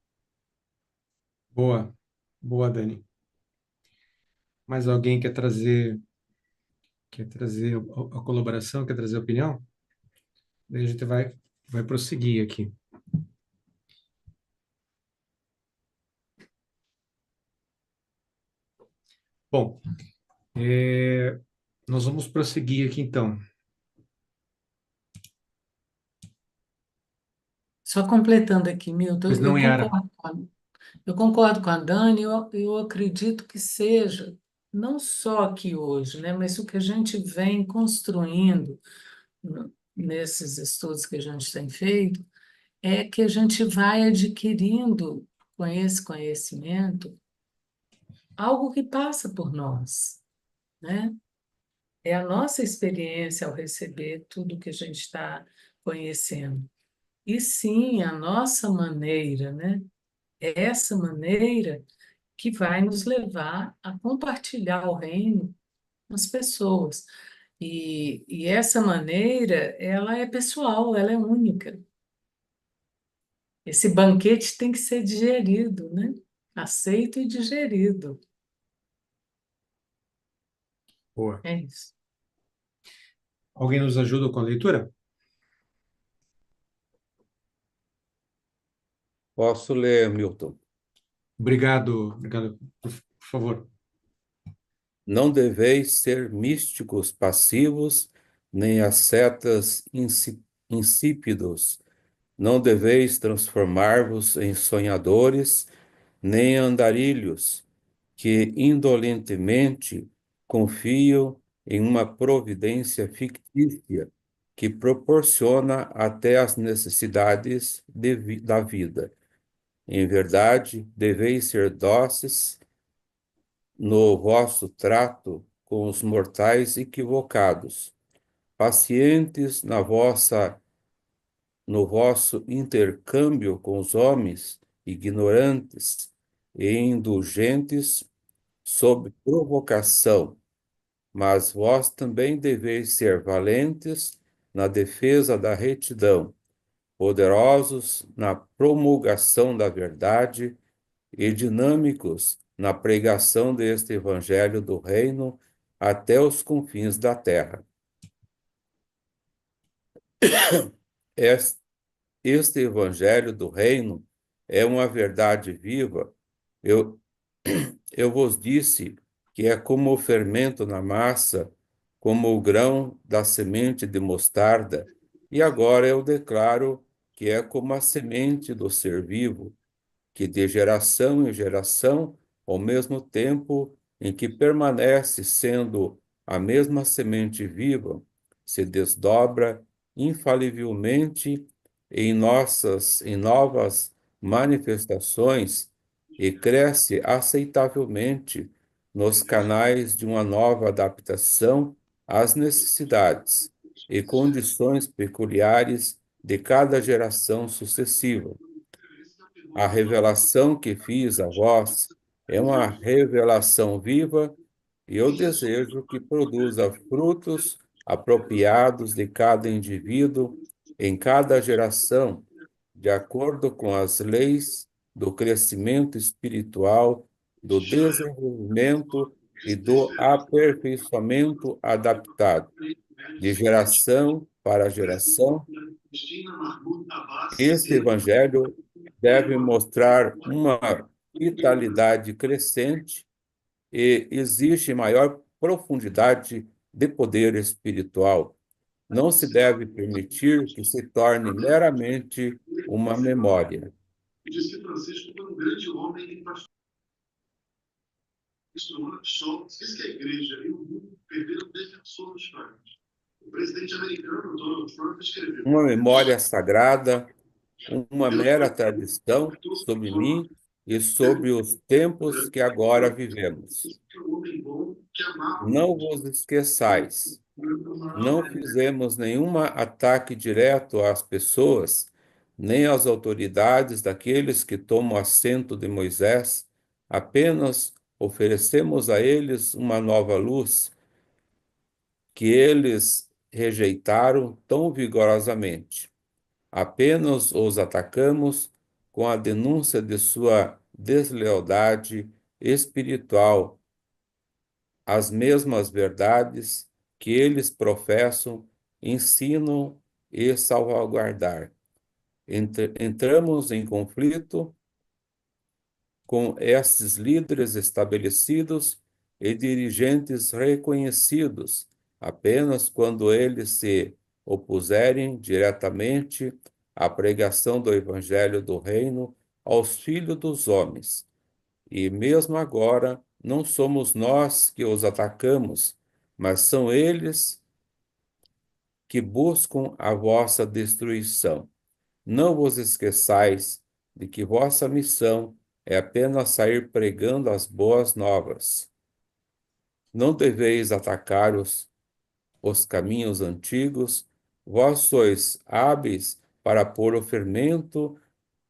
boa. Boa, Dani. Mais alguém quer trazer a colaboração, quer trazer a opinião? Daí a gente vai prosseguir aqui. Bom, nós vamos prosseguir aqui então. Só completando aqui, Milton, Pois não, Yara? eu concordo com a Dani, eu acredito que seja, não só aqui hoje, né, mas o que a gente vem construindo nesses estudos que a gente tem feito, é que a gente vai adquirindo com esse conhecimento algo que passa por nós, né? É a nossa experiência ao receber tudo que a gente está conhecendo. E sim, a nossa maneira, né? É essa maneira que vai nos levar a compartilhar o reino com as pessoas. E essa maneira, ela é pessoal, ela é única. Esse banquete tem que ser digerido, né? Aceito e digerido. Boa. É isso. Alguém nos ajuda com a leitura? Posso ler, Milton? Obrigado, por favor. Não deveis ser místicos passivos, nem ascetas insípidos. Não deveis transformar-vos em sonhadores, nem andarilhos, que indolentemente confiam em uma providência fictícia que proporciona até as necessidades da vida. Em verdade, deveis ser dóceis no vosso trato com os mortais equivocados, pacientes no vosso intercâmbio com os homens ignorantes e indulgentes sob provocação, mas vós também deveis ser valentes na defesa da retidão, poderosos na promulgação da verdade e dinâmicos na pregação deste evangelho do reino até os confins da terra. Este evangelho do reino é uma verdade viva. Eu, eu vos disse que é como o fermento na massa, como o grão da semente de mostarda, e agora eu declaro que é como a semente do ser vivo, que de geração em geração, ao mesmo tempo em que permanece sendo a mesma semente viva, se desdobra infalivelmente em novas manifestações e cresce aceitavelmente nos canais de uma nova adaptação às necessidades e condições peculiares de cada geração sucessiva. A revelação que fiz a vós é uma revelação viva e eu desejo que produza frutos apropriados de cada indivíduo em cada geração, de acordo com as leis do crescimento espiritual, do desenvolvimento e do aperfeiçoamento adaptado, de geração para geração. Este evangelho deve mostrar uma vitalidade crescente e existe maior profundidade de poder espiritual. Não se deve permitir que se torne meramente uma memória. Diz que Francisco foi um grande homem que só diz que a igreja e o mundo perderam defensor dos fracos. O presidente americano, Donald Trump, escreveu: Uma memória sagrada, uma mera tradição sobre mim e sobre os tempos que agora vivemos. Não vos esqueçais, não fizemos nenhum ataque direto às pessoas, nem às autoridades daqueles que tomam assento de Moisés, apenas oferecemos a eles uma nova luz que eles rejeitaram tão vigorosamente. Apenas os atacamos com a denúncia de sua deslealdade espiritual, as mesmas verdades que eles professam, ensinam e salvaguardar. Entramos em conflito com esses líderes estabelecidos e dirigentes reconhecidos, apenas quando eles se opuserem diretamente à pregação do Evangelho do Reino aos filhos dos homens. E mesmo agora, não somos nós que os atacamos, mas são eles que buscam a vossa destruição. Não vos esqueçais de que vossa missão é apenas sair pregando as boas novas. Não deveis atacar os caminhos antigos, vós sois hábeis para pôr o fermento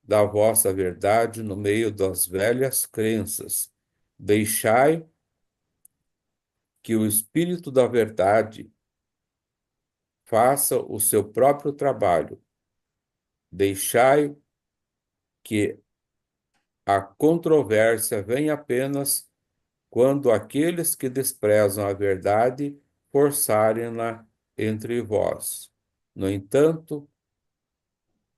da vossa verdade no meio das velhas crenças. Deixai que o Espírito da verdade faça o seu próprio trabalho. Deixai que a controvérsia venha apenas quando aqueles que desprezam a verdade forçarem-na entre vós. No entanto,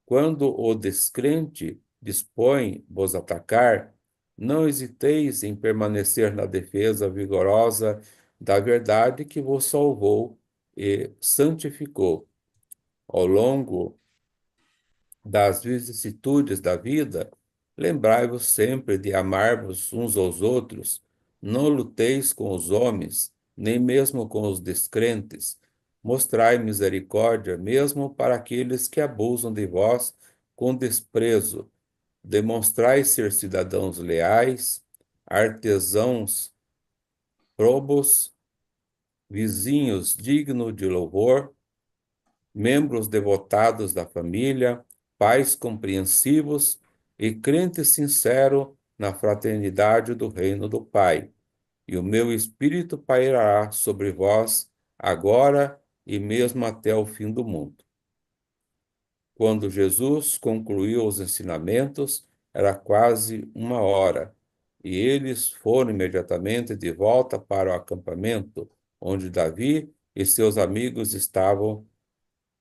quando o descrente dispõe-vos atacar, não hesiteis em permanecer na defesa vigorosa da verdade que vos salvou e santificou. Ao longo das vicissitudes da vida, lembrai-vos sempre de amar-vos uns aos outros. Não luteis com os homens, nem mesmo com os descrentes. Mostrai misericórdia mesmo para aqueles que abusam de vós com desprezo. Demonstrai ser cidadãos leais, artesãos probos, vizinhos dignos de louvor, membros devotados da família, pais compreensivos e crente sincero na fraternidade do reino do Pai. E o meu Espírito pairará sobre vós agora e mesmo até o fim do mundo. Quando Jesus concluiu os ensinamentos, era quase 1 hora, e eles foram imediatamente de volta para o acampamento, onde Davi e seus amigos estavam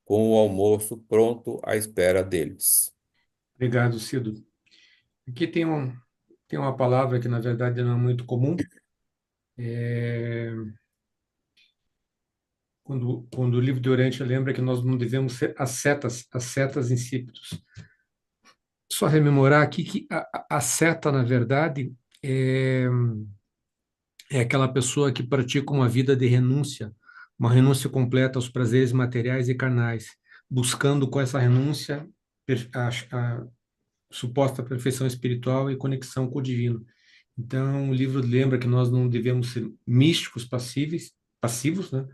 com o almoço pronto à espera deles. Obrigado, Cido. Aqui tem uma palavra que, na verdade, não é muito comum. Quando o livro de Oriente lembra que nós não devemos ser ascetas insípidos. Só rememorar aqui que a seta, na verdade, é aquela pessoa que pratica uma vida de renúncia, uma renúncia completa aos prazeres materiais e carnais, buscando com essa renúncia a suposta perfeição espiritual e conexão com o divino. Então, o livro lembra que nós não devemos ser místicos passivos, né?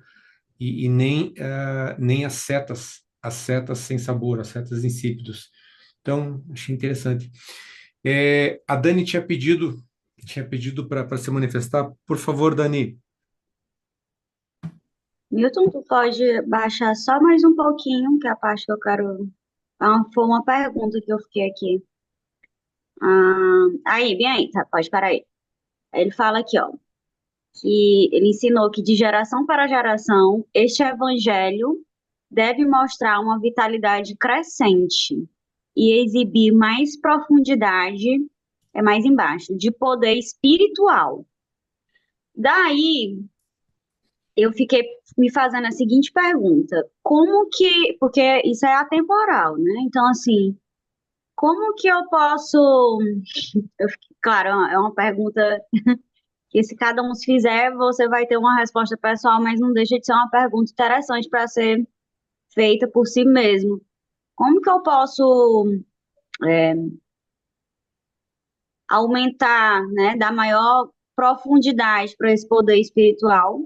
E nem ascetas sem sabor, ascetas insípidos. Então, achei interessante. A Dani tinha pedido para se manifestar. Por favor, Dani. Milton, tu pode baixar só mais um pouquinho, que é a parte que eu quero. Foi uma pergunta que eu fiquei aqui. Aí, bem aí, tá? Pode parar aí. Aí ele fala aqui, ó, que ele ensinou que de geração para geração, este evangelho deve mostrar uma vitalidade crescente e exibir mais profundidade, é mais embaixo, de poder espiritual. Daí, eu fiquei me fazendo a seguinte pergunta: como que, porque isso é atemporal, né? Então, assim, como que eu posso, claro, é uma pergunta que se cada um se fizer, você vai ter uma resposta pessoal, mas não deixa de ser uma pergunta interessante para ser feita por si mesmo. Como que eu posso aumentar, né, dar maior profundidade para esse poder espiritual?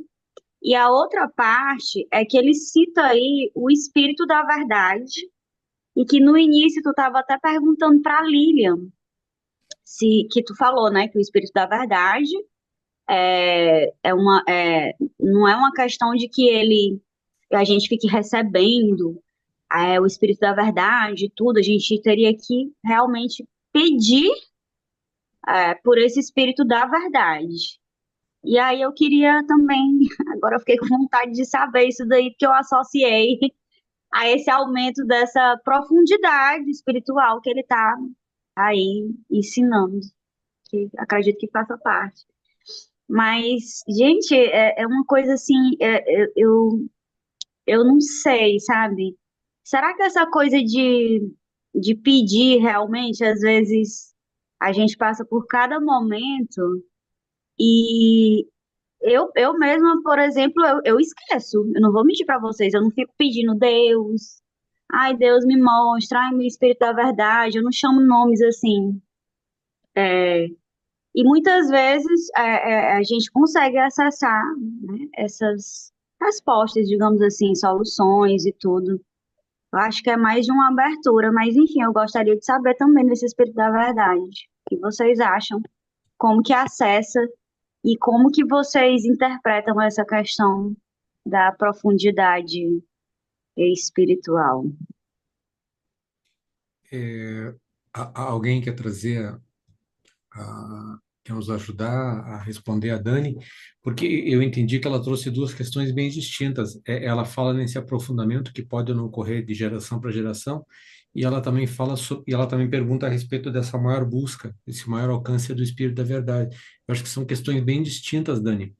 E a outra parte é que ele cita aí o Espírito da Verdade, e que no início tu estava até perguntando para Lilian, que tu falou, né, que o Espírito da Verdade não é uma questão de que a gente fique recebendo o Espírito da Verdade, tudo, a gente teria que realmente pedir por esse Espírito da Verdade. E aí eu queria também, agora eu fiquei com vontade de saber isso daí, porque eu associei a esse aumento dessa profundidade espiritual que ele está aí ensinando, que acredito que faça parte. Mas, gente, é uma coisa assim, eu não sei, sabe? Será que essa coisa de pedir realmente, às vezes, a gente passa por cada momento e eu mesma, por exemplo, eu esqueço. Eu não vou mentir para vocês, eu não fico pedindo Deus, ai, Deus me mostra, ai, meu Espírito da Verdade, eu não chamo nomes assim. E muitas vezes a gente consegue acessar, né, essas respostas, digamos assim, soluções e tudo. Eu acho que é mais de uma abertura, mas enfim, eu gostaria de saber também desse Espírito da Verdade. O que vocês acham? Como que acessa e como que vocês interpretam essa questão da profundidade espiritual? Alguém quer trazer, quer nos ajudar a responder a Dani? Porque eu entendi que ela trouxe duas questões bem distintas. Ela fala nesse aprofundamento que pode ou não ocorrer de geração para geração, e ela também e ela também pergunta a respeito dessa maior busca, esse maior alcance do Espírito da Verdade. Eu acho que são questões bem distintas, Dani.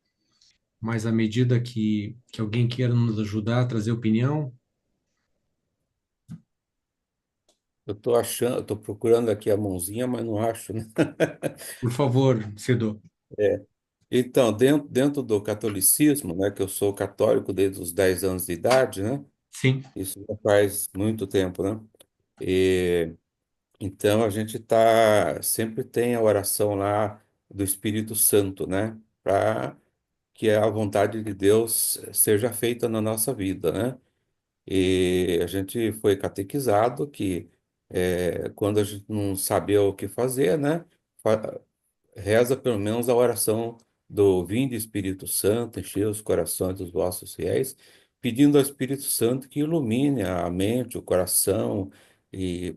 Mas à medida que alguém queira nos ajudar a trazer opinião, Eu estou procurando aqui a mãozinha, mas não acho, né? por favor, Cedo. É. Então, dentro do catolicismo, né, que eu sou católico desde os 10 anos de idade, né? Sim. Isso já faz muito tempo, né? E, então, a gente sempre tem a oração lá do Espírito Santo, né? Para que a vontade de Deus seja feita na nossa vida, né? E a gente foi catequizado que quando a gente não sabia o que fazer, né? Reza pelo menos a oração do Vinde Espírito Santo, enchei os corações dos vossos fiéis, pedindo ao Espírito Santo que ilumine a mente, o coração e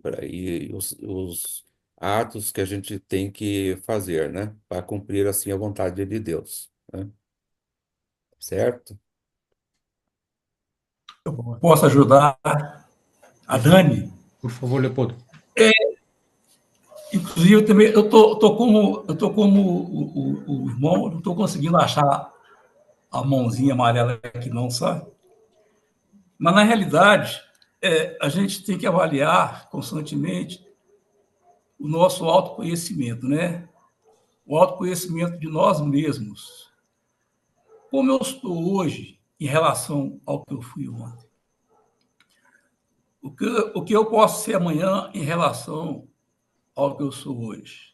os atos que a gente tem que fazer, né? Para cumprir assim a vontade de Deus, né? Certo? Posso ajudar a Por favor, Dani? por favor, Leopoldo. Inclusive, eu também eu tô como o irmão, não estou conseguindo achar a mãozinha amarela aqui não, sabe? Mas, na realidade, a gente tem que avaliar constantemente o nosso autoconhecimento, né? O autoconhecimento de nós mesmos. Como eu estou hoje em relação ao que eu fui ontem? O que eu posso ser amanhã em relação ao que eu sou hoje?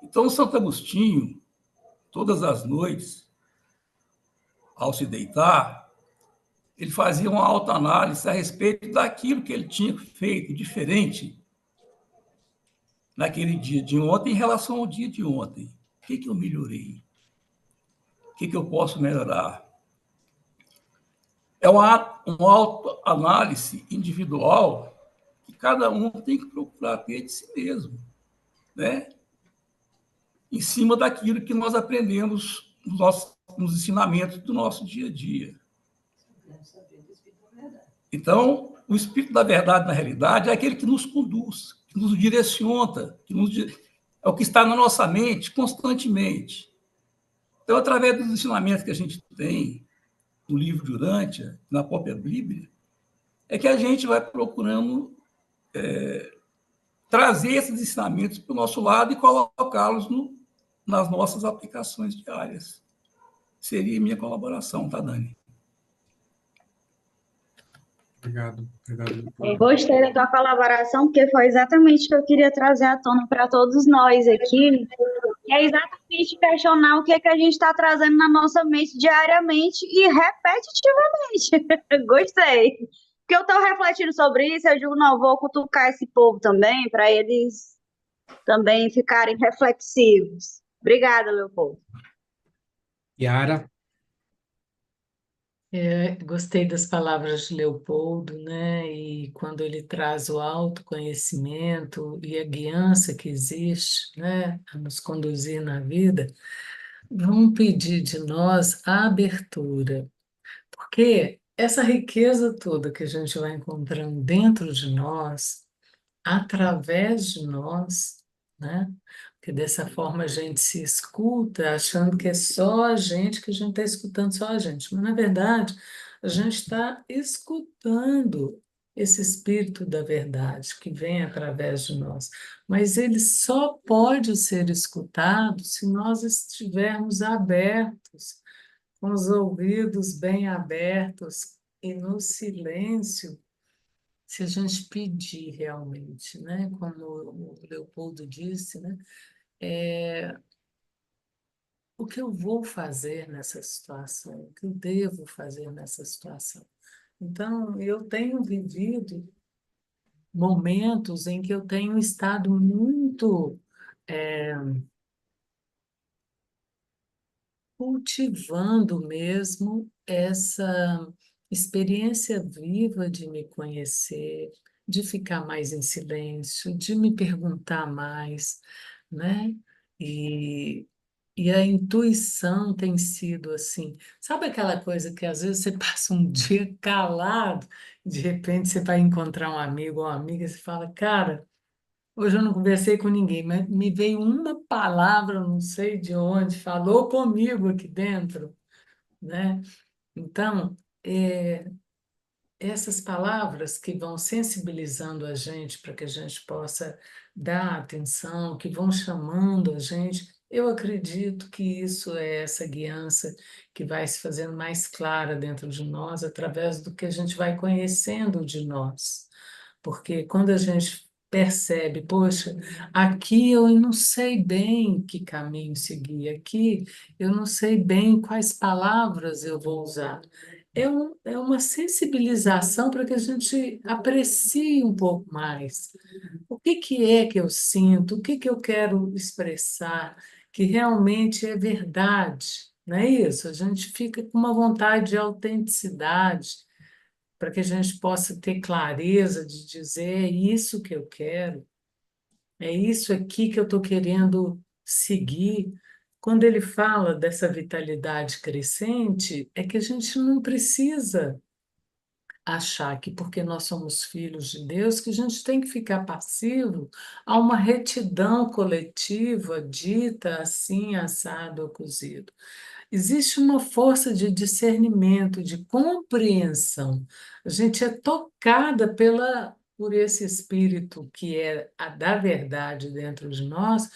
Então, Santo Agostinho, todas as noites, ao se deitar, ele fazia uma autoanálise a respeito daquilo que ele tinha feito diferente naquele dia de ontem em relação ao dia de ontem. O que eu melhorei? O que eu posso melhorar? É uma autoanálise individual que cada um tem que procurar ter de si mesmo, né? Em cima daquilo que nós aprendemos nos ensinamentos do nosso dia a dia. Então, o Espírito da Verdade, na realidade, é aquele que nos conduz, que nos direciona, é o que está na nossa mente constantemente. Então, através dos ensinamentos que a gente tem no livro de Urântia, na própria Bíblia, é que a gente vai procurando trazer esses ensinamentos para o nosso lado e colocá-los nas nossas aplicações diárias. Seria minha colaboração, tá, Dani? Obrigado, Eu Leopoldo. gostei da tua colaboração, porque foi exatamente o que eu queria trazer à tona para todos nós aqui. É exatamente questionar o que é que a gente está trazendo na nossa mente diariamente e repetitivamente. Gostei. Porque eu estou refletindo sobre isso, eu digo, não, vou cutucar esse povo também, para eles também ficarem reflexivos. Obrigada, Leopoldo. Yara, Gostei das palavras de Leopoldo, né? E quando ele traz o autoconhecimento e a guiança que existe, né, a nos conduzir na vida, vamos pedir de nós a abertura, porque essa riqueza toda que a gente vai encontrando dentro de nós, através de nós, né? Porque dessa forma a gente se escuta achando que é só a gente, que a gente está escutando só a gente. Mas, na verdade, a gente está escutando esse espírito da verdade que vem através de nós. Mas ele só pode ser escutado se nós estivermos abertos, com os ouvidos bem abertos e no silêncio, se a gente pedir realmente, né? Como o Leopoldo disse, né? O que eu vou fazer nessa situação? O que eu devo fazer nessa situação? Então, eu tenho vivido momentos em que eu tenho estado muito cultivando mesmo essa experiência viva de me conhecer, de ficar mais em silêncio, de me perguntar mais, né? E, e a intuição tem sido assim. Sabe aquela coisa que às vezes você passa um dia calado, de repente você vai encontrar um amigo ou uma amiga e você fala, cara. Hoje eu não conversei com ninguém, mas me veio uma palavra, não sei de onde, falou comigo aqui dentro, né? Então, essas palavras que vão sensibilizando a gente para que a gente possa dar atenção, que vão chamando a gente, eu acredito que isso é essa guiança que vai se fazendo mais clara dentro de nós, através do que a gente vai conhecendo de nós. Porque quando a gente percebe, poxa, aqui eu não sei bem que caminho seguir, aqui eu não sei bem quais palavras eu vou usar. É uma sensibilização para que a gente aprecie um pouco mais. O que que é que eu sinto, o que que eu quero expressar, que realmente é verdade, não é isso? A gente fica com uma vontade de autenticidade, para que a gente possa ter clareza de dizer: é isso que eu quero, é isso aqui que eu estou querendo seguir. Quando ele fala dessa vitalidade crescente, é que a gente não precisa achar que porque nós somos filhos de Deus, que a gente tem que ficar passivo a uma retidão coletiva dita assim, assado ou cozido. Existe uma força de discernimento, de compreensão. A gente é tocada por esse espírito que é a da verdade dentro de nós,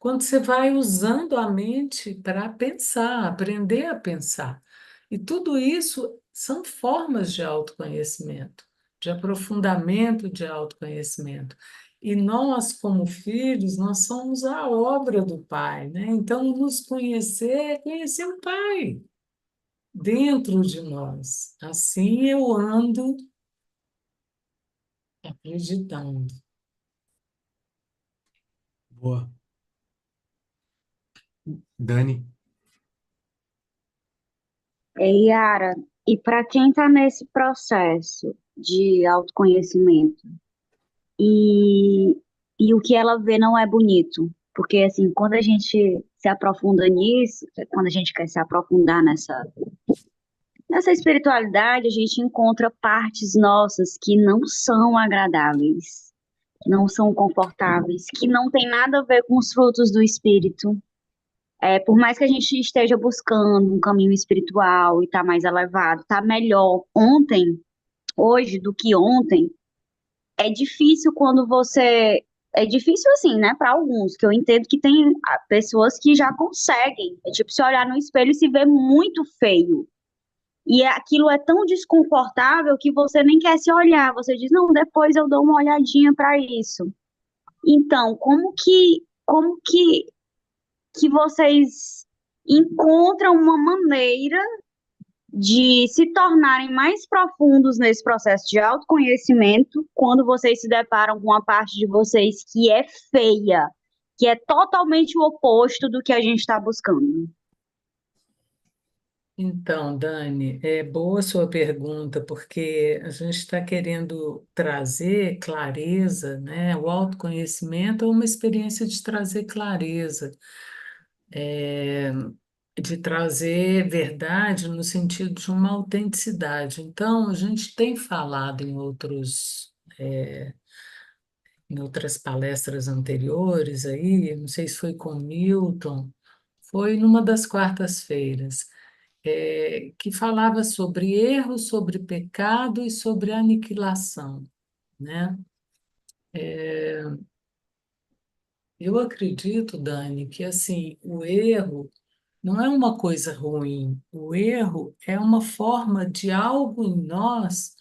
quando você vai usando a mente para pensar, aprender a pensar. E tudo isso são formas de autoconhecimento, de aprofundamento de autoconhecimento. E nós, como filhos, nós somos a obra do Pai, né? Então, nos conhecer é conhecer o Pai dentro de nós. Assim eu ando acreditando. Boa. Dani, Yara, e para quem está nesse processo de autoconhecimento e, e o que ela vê não é bonito, porque assim, quando a gente se aprofunda nisso, quando a gente quer se aprofundar nessa espiritualidade, a gente encontra partes nossas que não são agradáveis, que não são confortáveis, que não tem nada a ver com os frutos do espírito. Por mais que a gente esteja buscando um caminho espiritual e tá mais elevado, tá melhor hoje do que ontem, é difícil quando você. É difícil assim, né, para alguns, que eu entendo que tem pessoas que já conseguem. É tipo se olhar no espelho e se ver muito feio. E aquilo é tão desconfortável que você nem quer se olhar. Você diz, não, depois eu dou uma olhadinha para isso. Então, que vocês encontram uma maneira de se tornarem mais profundos nesse processo de autoconhecimento quando vocês se deparam com uma parte de vocês que é feia, que é totalmente o oposto do que a gente está buscando? Então, Dani, é boa a sua pergunta, porque a gente está querendo trazer clareza, né? O autoconhecimento é uma experiência de trazer clareza, de trazer verdade no sentido de uma autenticidade. Então, a gente tem falado em outras palestras anteriores aí, não sei se foi com Milton, foi numa das quartas-feiras, que falava sobre erro, sobre pecado e sobre aniquilação, né? Eu acredito, Dani, que assim, o erro não é uma coisa ruim. O erro é uma forma de algo em nós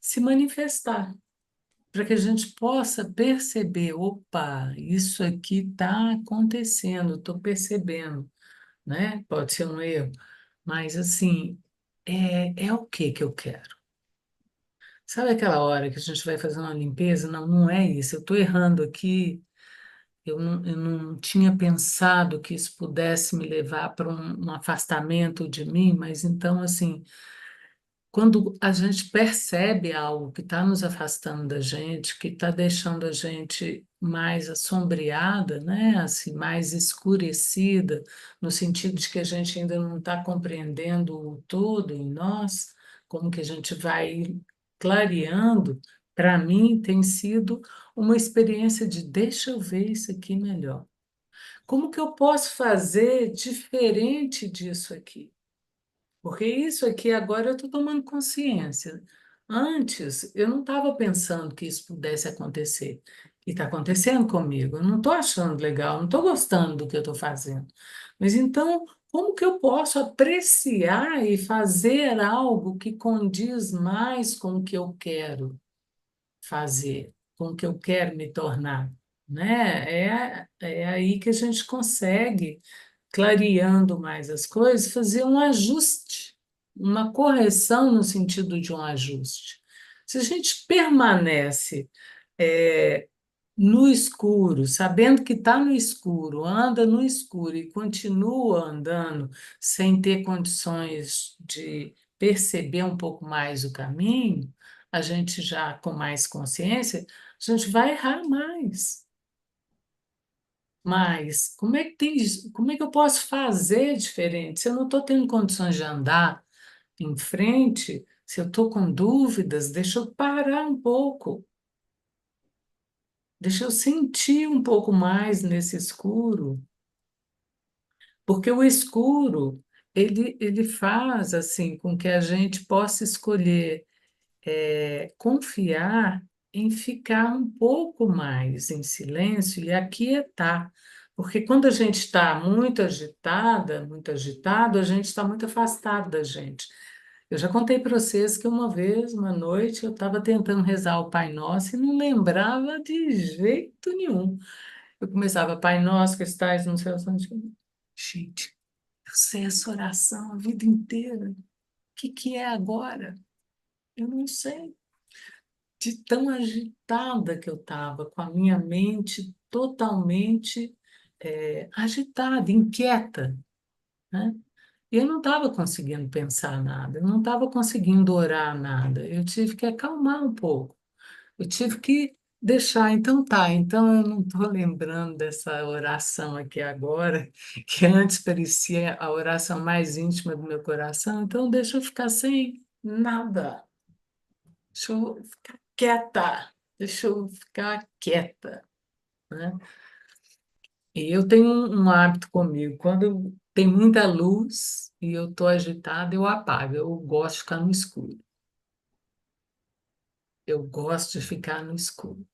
se manifestar, para que a gente possa perceber, opa, isso aqui está acontecendo, estou percebendo, né? Pode ser um erro, mas assim, é o que eu quero? Sabe aquela hora que a gente vai fazer uma limpeza? Não, não é isso. Eu estou errando aqui. Eu não tinha pensado que isso pudesse me levar para um afastamento de mim, mas então, assim, quando a gente percebe algo que está nos afastando da gente, que está deixando a gente mais assombreada, né? Assim, mais escurecida, no sentido de que a gente ainda não está compreendendo o todo em nós, como que a gente vai clareando, para mim tem sido uma experiência de deixa eu ver isso aqui melhor. Como que eu posso fazer diferente disso aqui? Porque isso aqui agora eu estou tomando consciência. Antes, eu não estava pensando que isso pudesse acontecer. E está acontecendo comigo. Eu não estou achando legal, não estou gostando do que eu estou fazendo. Mas então, como que eu posso apreciar e fazer algo que condiz mais com o que eu quero fazer, com o que eu quero me tornar? Né? É aí que a gente consegue clareando mais as coisas, fazer um ajuste, uma correção no sentido de um ajuste. Se a gente permanece é, no escuro, sabendo que está no escuro, anda no escuro e continua andando sem ter condições de perceber um pouco mais o caminho, a gente já com mais consciência, a gente vai errar mais. Mas como é que eu posso fazer diferente? Se eu não estou tendo condições de andar em frente, se eu estou com dúvidas, deixa eu parar um pouco, deixa eu sentir um pouco mais nesse escuro, porque o escuro ele faz assim com que a gente possa escolher confiar em ficar um pouco mais em silêncio e aquietar. Porque quando a gente está muito agitada, muito agitado, a gente está muito afastado da gente. Eu já contei para vocês que uma vez, uma noite, eu estava tentando rezar o Pai Nosso e não lembrava de jeito nenhum. Eu começava, Pai Nosso que estais no céu, gente, eu sei essa oração a vida inteira. O que é agora? Eu não sei de tão agitada que eu estava, com a minha mente totalmente agitada, inquieta, né? E eu não estava conseguindo pensar nada, eu não estava conseguindo orar nada, eu tive que acalmar um pouco, eu tive que deixar, então tá, então eu não estou lembrando dessa oração aqui agora, que antes parecia a oração mais íntima do meu coração, então deixa eu ficar sem nada. Deixa eu ficar quieta, deixa eu ficar quieta, né? E eu tenho um hábito comigo, quando tem muita luz e eu estou agitada, eu apago, eu gosto de ficar no escuro. Eu gosto de ficar no escuro.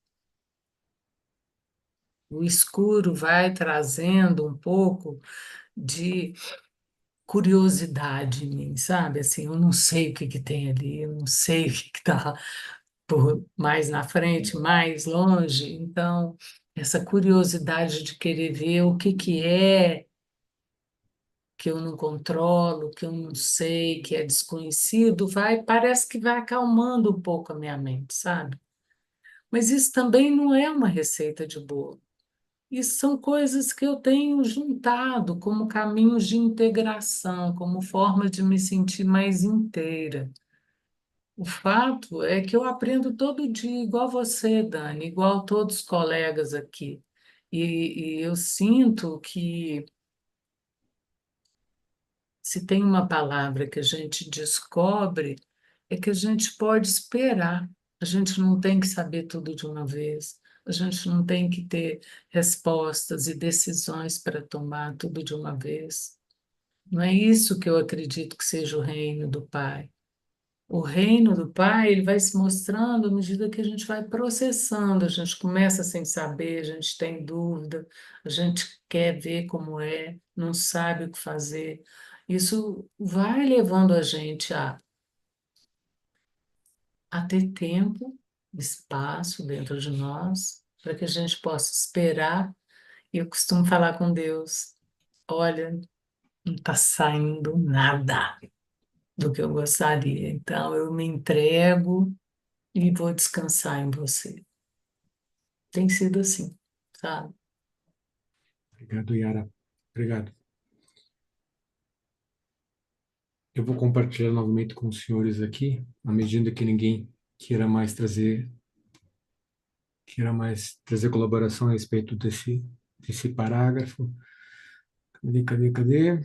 O escuro vai trazendo um pouco de curiosidade em mim, sabe? Assim, eu não sei o que que tem ali, eu não sei o que está mais na frente, mais longe. Então, essa curiosidade de querer ver o que que é que eu não controlo, que eu não sei, que é desconhecido, parece que vai acalmando um pouco a minha mente, sabe? Mas isso também não é uma receita de bolo. Isso são coisas que eu tenho juntado como caminhos de integração, como forma de me sentir mais inteira. O fato é que eu aprendo todo dia, igual você, Dani, igual todos os colegas aqui. E eu sinto que se tem uma palavra que a gente descobre, é que a gente pode esperar. A gente não tem que saber tudo de uma vez. A gente não tem que ter respostas e decisões para tomar tudo de uma vez. Não é isso que eu acredito que seja o reino do Pai. O reino do Pai, ele vai se mostrando à medida que a gente vai processando, a gente começa sem saber, a gente tem dúvida, a gente quer ver como é, não sabe o que fazer. Isso vai levando a gente a ter tempo, espaço dentro de nós, para que a gente possa esperar. E eu costumo falar com Deus: olha, não está saindo nada do que eu gostaria, então eu me entrego e vou descansar em você. Tem sido assim, sabe? Obrigado, Yara. Obrigado. Eu vou compartilhar novamente com os senhores aqui, à medida que ninguém queira mais trazer colaboração a respeito desse parágrafo. Cadê?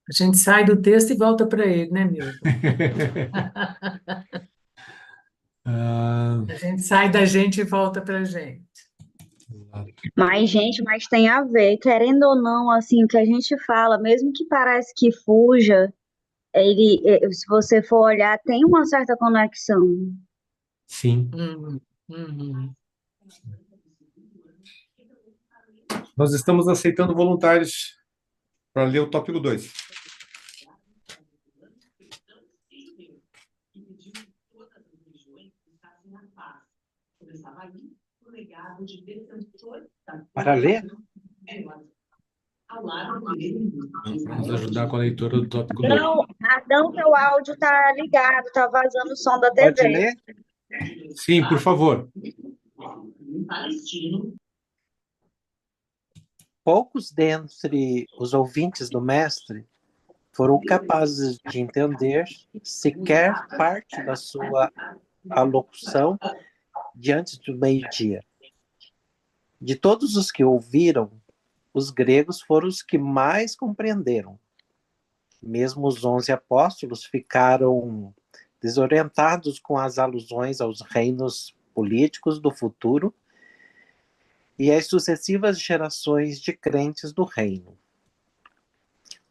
A gente sai do texto e volta para ele, né, Milton? Ah, A gente sai da gente e volta para a gente. Mas, gente, mas tem a ver, querendo ou não, assim, o que a gente fala, mesmo que parece que fuja, se você for olhar, tem uma certa conexão. sim. Uhum. Nós estamos aceitando voluntários para ler o tópico 2. Para ler? Para nos ajudar com a leitura do tópico 2. Não, Adão, teu áudio tá ligado, tá vazando o som da Pode TV. ler? Sim, por favor. Poucos dentre os ouvintes do mestre foram capazes de entender sequer parte da sua alocução diante do meio-dia. De todos os que ouviram, os gregos foram os que mais compreenderam. Mesmo os 11 apóstolos ficaram desorientados com as alusões aos reinos políticos do futuro e às sucessivas gerações de crentes do reino.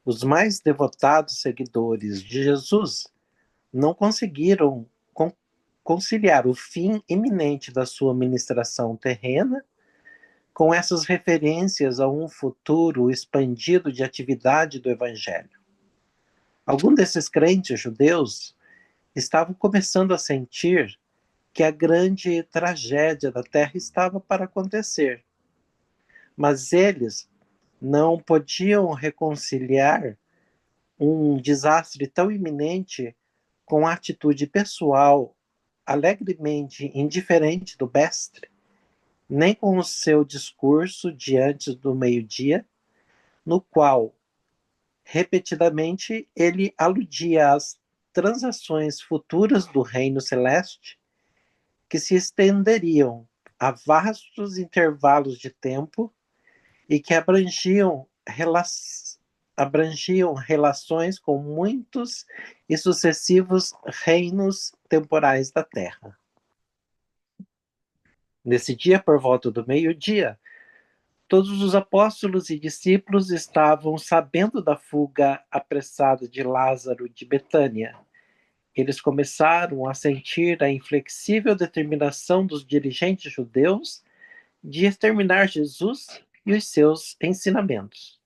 Os mais devotados seguidores de Jesus não conseguiram conciliar o fim iminente da sua ministração terrena com essas referências a um futuro expandido de atividade do Evangelho. Alguns desses crentes judeus estavam começando a sentir que a grande tragédia da Terra estava para acontecer, mas eles não podiam reconciliar um desastre tão iminente com a atitude pessoal alegremente indiferente do mestre, nem com o seu discurso diante do meio-dia, no qual, repetidamente, ele aludia às transações futuras do reino celeste, que se estenderiam a vastos intervalos de tempo e que abrangiam relações com muitos e sucessivos reinos temporais da Terra. Nesse dia, por volta do meio-dia, todos os apóstolos e discípulos estavam sabendo da fuga apressada de Lázaro de Betânia. Eles começaram a sentir a inflexível determinação dos dirigentes judeus de exterminar Jesus e os seus ensinamentos.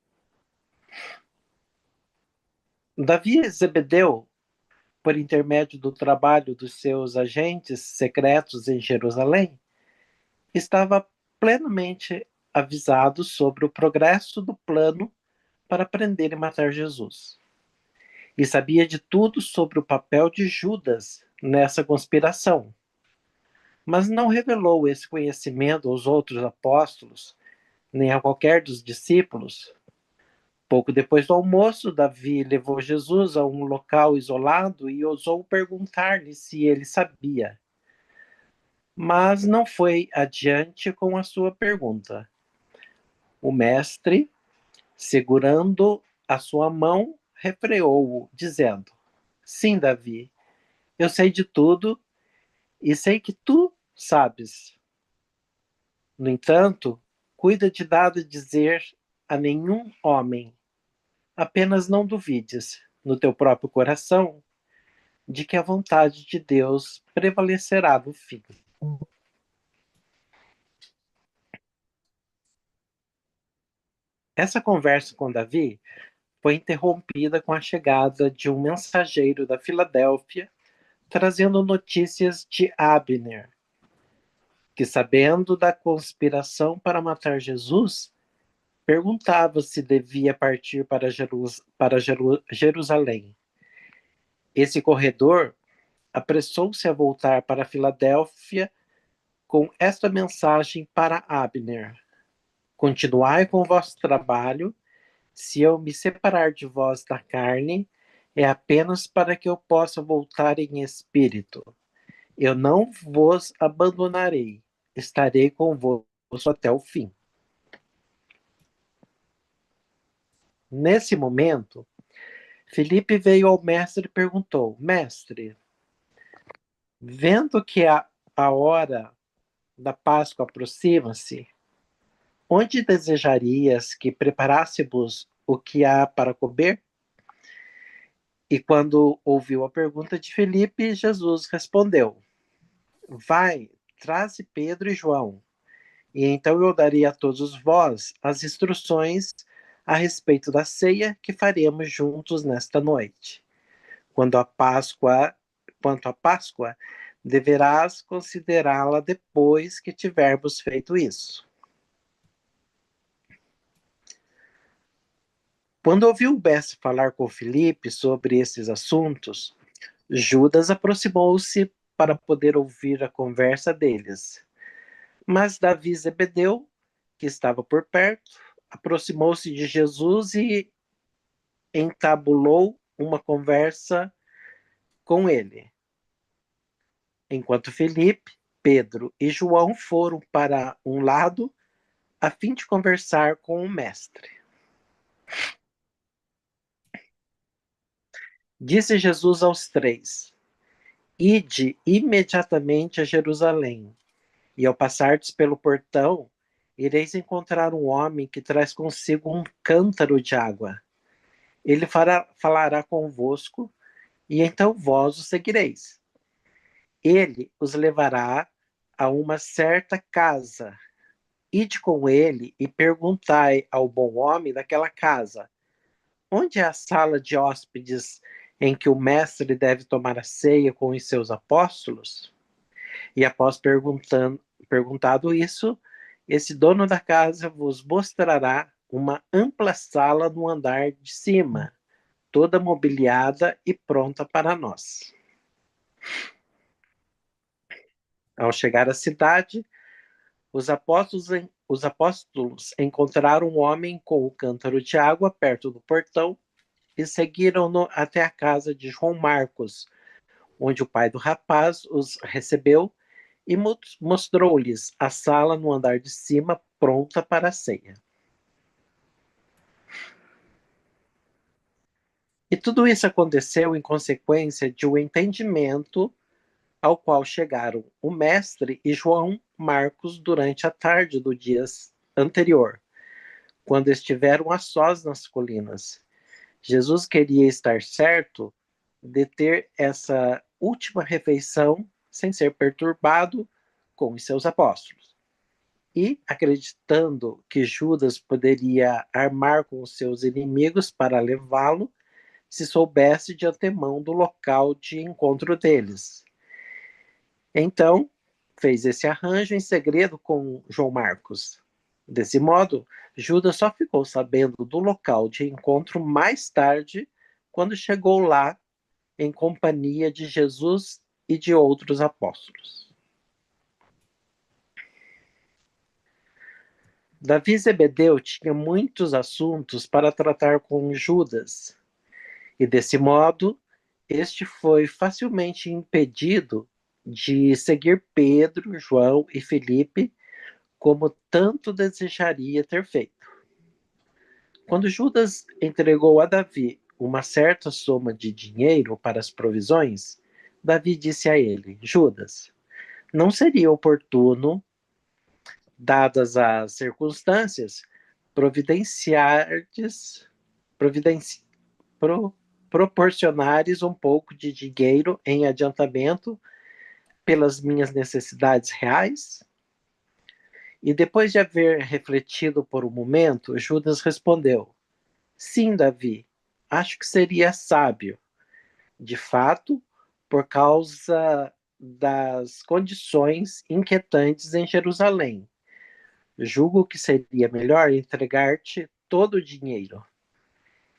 Davi e Zebedeu, por intermédio do trabalho dos seus agentes secretos em Jerusalém, estava plenamente avisado sobre o progresso do plano para prender e matar Jesus. E sabia de tudo sobre o papel de Judas nessa conspiração. Mas não revelou esse conhecimento aos outros apóstolos, nem a qualquer dos discípulos. Pouco depois do almoço, Davi levou Jesus a um local isolado e ousou perguntar-lhe se ele sabia. Mas não foi adiante com a sua pergunta. O mestre, segurando a sua mão, refreou-o, dizendo: Sim, Davi, eu sei de tudo e sei que tu sabes. No entanto, cuida de nada dizer a nenhum homem. Apenas não duvides no teu próprio coração de que a vontade de Deus prevalecerá no fim. Essa conversa com Davi foi interrompida com a chegada de um mensageiro da Filadélfia trazendo notícias de Abner, que, sabendo da conspiração para matar Jesus, perguntava se devia partir para Jerusalém. Esse corredor apressou-se a voltar para Filadélfia com esta mensagem para Abner: continuai com o vosso trabalho, se eu me separar de vós da carne, é apenas para que eu possa voltar em espírito. Eu não vos abandonarei, estarei convosco até o fim. Nesse momento, Filipe veio ao mestre e perguntou: Mestre, vendo que a hora da Páscoa aproxima-se, onde desejarias que preparássemos o que há para comer? E quando ouviu a pergunta de Filipe, Jesus respondeu: Vai, traze Pedro e João, e então eu darei a todos vós as instruções a respeito da ceia que faremos juntos nesta noite. Quanto à Páscoa, deverás considerá-la depois que tivermos feito isso. Quando ouviu o mestre falar com Filipe sobre esses assuntos, Judas aproximou-se para poder ouvir a conversa deles. Mas Davi Zebedeu, que estava por perto, aproximou-se de Jesus e entabulou uma conversa com ele. Enquanto Filipe, Pedro e João foram para um lado a fim de conversar com o mestre. Disse Jesus aos três: Ide imediatamente a Jerusalém, e ao passardes pelo portão, ireis encontrar um homem que traz consigo um cântaro de água. Ele falará convosco, e então vós o seguireis. Ele os levará a uma certa casa. Ide com ele e perguntai ao bom homem daquela casa: onde é a sala de hóspedes em que o mestre deve tomar a ceia com os seus apóstolos? E após perguntado isso, esse dono da casa vos mostrará uma ampla sala no andar de cima, toda mobiliada e pronta para nós. Ao chegar à cidade, os apóstolos encontraram um homem com o cântaro de água perto do portão e seguiram-no até a casa de João Marcos, onde o pai do rapaz os recebeu e mostrou-lhes a sala no andar de cima pronta para a ceia. E tudo isso aconteceu em consequência de um entendimento ao qual chegaram o mestre e João Marcos durante a tarde do dia anterior, quando estiveram a sós nas colinas. Jesus queria estar certo de ter essa última refeição sem ser perturbado com os seus apóstolos. E, acreditando que Judas poderia armar com os seus inimigos para levá-lo, se soubesse de antemão do local de encontro deles. Então, fez esse arranjo em segredo com João Marcos. Desse modo, Judas só ficou sabendo do local de encontro mais tarde, quando chegou lá em companhia de Jesus e de outros apóstolos. Davi Zebedeu tinha muitos assuntos para tratar com Judas, e desse modo, este foi facilmente impedido de seguir Pedro, João e Filipe, como tanto desejaria ter feito. Quando Judas entregou a Davi uma certa soma de dinheiro para as provisões, Davi disse a ele: Judas, não seria oportuno, dadas as circunstâncias, providenciares, providenci, pro, proporcionares um pouco de dinheiro em adiantamento pelas minhas necessidades reais? E depois de haver refletido por um momento, Judas respondeu: Sim, Davi, acho que seria sábio. De fato, por causa das condições inquietantes em Jerusalém, julgo que seria melhor entregar-te todo o dinheiro.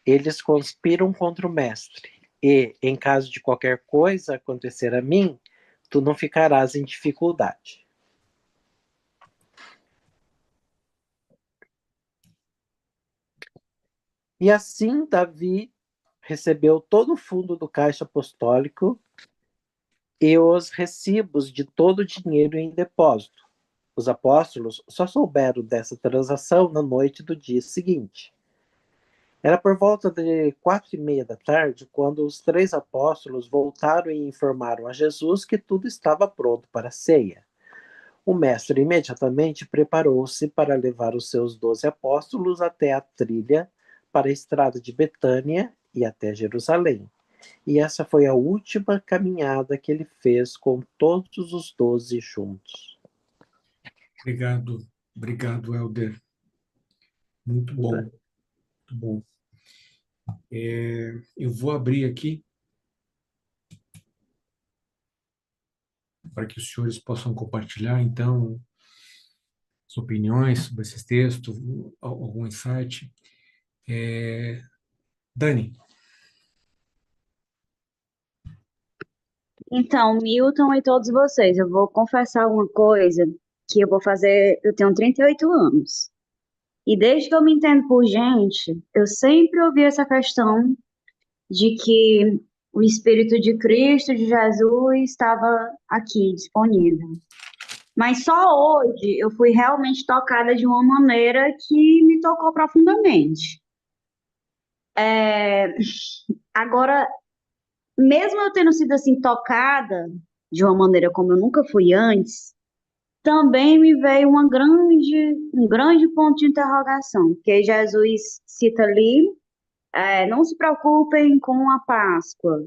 Eles conspiram contra o mestre, e, em caso de qualquer coisa acontecer a mim, tu não ficarás em dificuldade. E assim Davi recebeu todo o fundo do caixa apostólico e os recibos de todo o dinheiro em depósito. Os apóstolos só souberam dessa transação na noite do dia seguinte. Era por volta de 4:30 da tarde, quando os 3 apóstolos voltaram e informaram a Jesus que tudo estava pronto para a ceia. O mestre imediatamente preparou-se para levar os seus 12 apóstolos até a trilha para a estrada de Betânia e até Jerusalém. E essa foi a última caminhada que ele fez com todos os 12 juntos. Obrigado, Helder. Muito bom, muito bom. Eu vou abrir aqui para que os senhores possam compartilhar, então, as opiniões sobre esses textos, algum insight. Dani. Então, Milton e todos vocês, eu vou confessar uma coisa que eu tenho 38 anos. E desde que eu me entendo por gente, eu sempre ouvi essa questão de que o Espírito de Cristo, de Jesus, estava aqui, disponível. Mas só hoje eu fui realmente tocada de uma maneira que me tocou profundamente. Agora, mesmo eu tendo sido assim tocada de uma maneira como eu nunca fui antes, também me veio um grande ponto de interrogação, porque Jesus cita ali, não se preocupem com a Páscoa,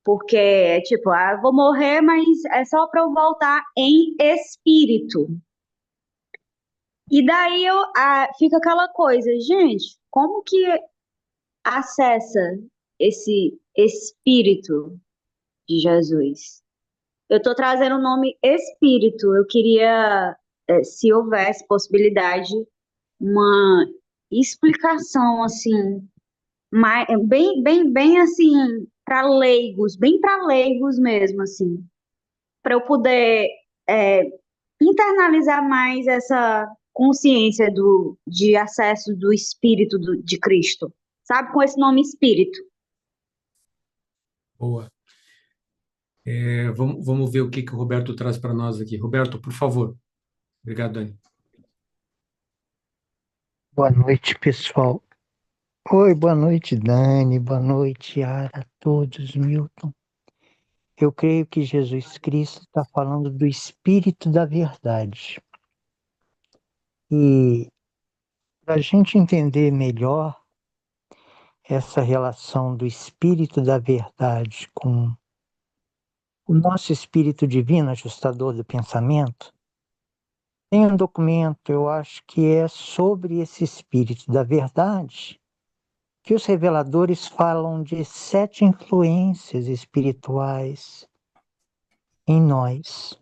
porque é tipo, eu vou morrer, mas é só para eu voltar em espírito. E daí fica aquela coisa, gente, como que acessa esse espírito de Jesus? Eu estou trazendo o nome espírito. Eu queria, se houvesse possibilidade, uma explicação assim, bem assim, para leigos, bem para leigos mesmo, assim, para eu poder é, internalizar mais essa consciência de acesso do Espírito de Cristo, sabe? Com esse nome Espírito. Boa. Vamos ver o que o Roberto traz para nós aqui. Roberto, por favor. Obrigado, Dani. Boa noite, pessoal. Oi, boa noite, Dani. Boa noite, Yara, a todos, Milton. Eu creio que Jesus Cristo está falando do Espírito da Verdade. E para a gente entender melhor essa relação do Espírito da Verdade com o nosso Espírito Divino, ajustador do pensamento, tem um documento, eu acho que é sobre esse Espírito da Verdade, que os reveladores falam de 7 influências espirituais em nós.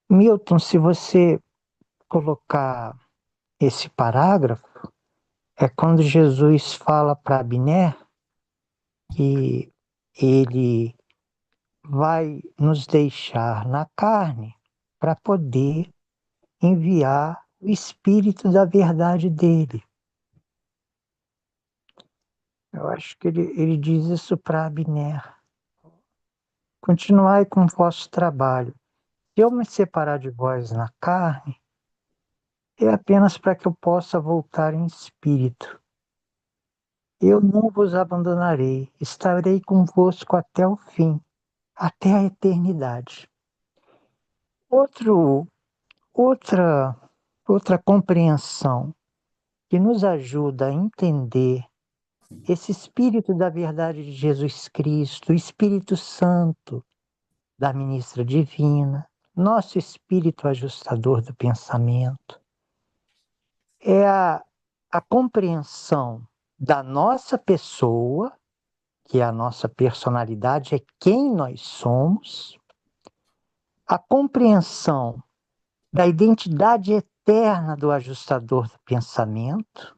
Milton, se você colocar esse parágrafo, é quando Jesus fala para Abner que ele vai nos deixar na carne para poder enviar o Espírito da verdade dele. Eu acho que ele diz isso para Abner. Continuai com o vosso trabalho. Se eu me separar de vós na carne, é apenas para que eu possa voltar em espírito. Eu não vos abandonarei, estarei convosco até o fim, até a eternidade. Outro, outra, outra compreensão que nos ajuda a entender esse Espírito da verdade de Jesus Cristo, o Espírito Santo da ministra divina, nosso Espírito ajustador do pensamento, é a compreensão da nossa pessoa, que é a nossa personalidade, é quem nós somos, a compreensão da identidade eterna do ajustador do pensamento,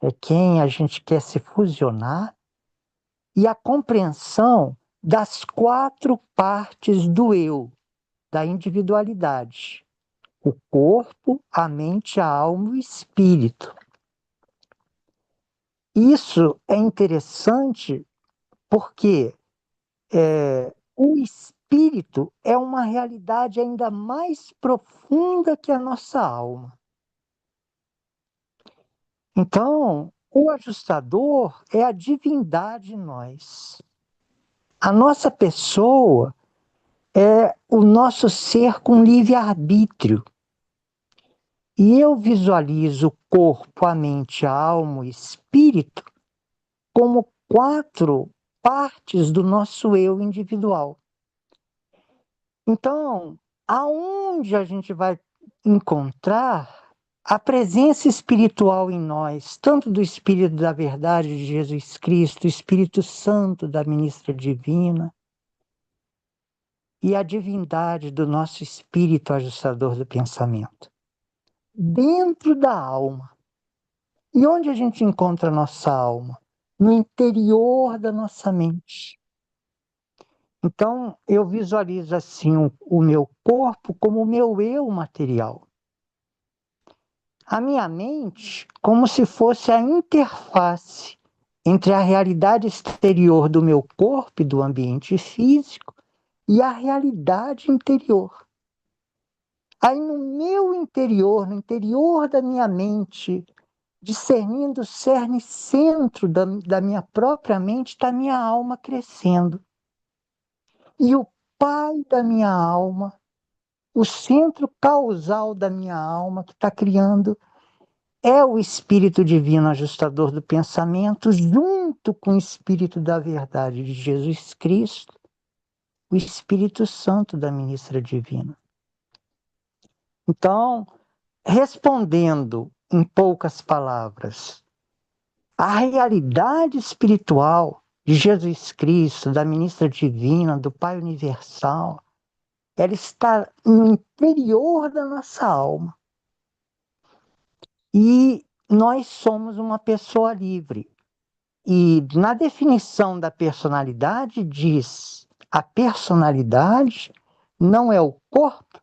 é quem a gente quer se fusionar, e a compreensão das 4 partes do eu, da individualidade: o corpo, a mente, a alma e o espírito. Isso é interessante porque o espírito é uma realidade ainda mais profunda que a nossa alma. Então, o ajustador é a divindade em nós. A nossa pessoa é o nosso ser com livre-arbítrio. E eu visualizo o corpo, a mente, a alma e o espírito como 4 partes do nosso eu individual. Então, aonde a gente vai encontrar a presença espiritual em nós, tanto do Espírito da verdade de Jesus Cristo, o Espírito Santo da ministra divina, e a divindade do nosso Espírito ajustador do pensamento? Dentro da alma. E onde a gente encontra a nossa alma? No interior da nossa mente. Então, eu visualizo assim o meu corpo como o meu eu material. A minha mente como se fosse a interface entre a realidade exterior do meu corpo e do ambiente físico e a realidade interior. Aí no meu interior, no interior da minha mente, discernindo o cerne centro da minha própria mente, está a minha alma crescendo. E o pai da minha alma, o centro causal da minha alma que está criando, é o Espírito Divino ajustador do pensamento, junto com o Espírito da verdade de Jesus Cristo, o Espírito Santo da ministra divina. Então, respondendo em poucas palavras, a realidade espiritual de Jesus Cristo, da ministra divina, do Pai Universal, ela está no interior da nossa alma. E nós somos uma pessoa livre. E na definição da personalidade diz: a personalidade não é o corpo,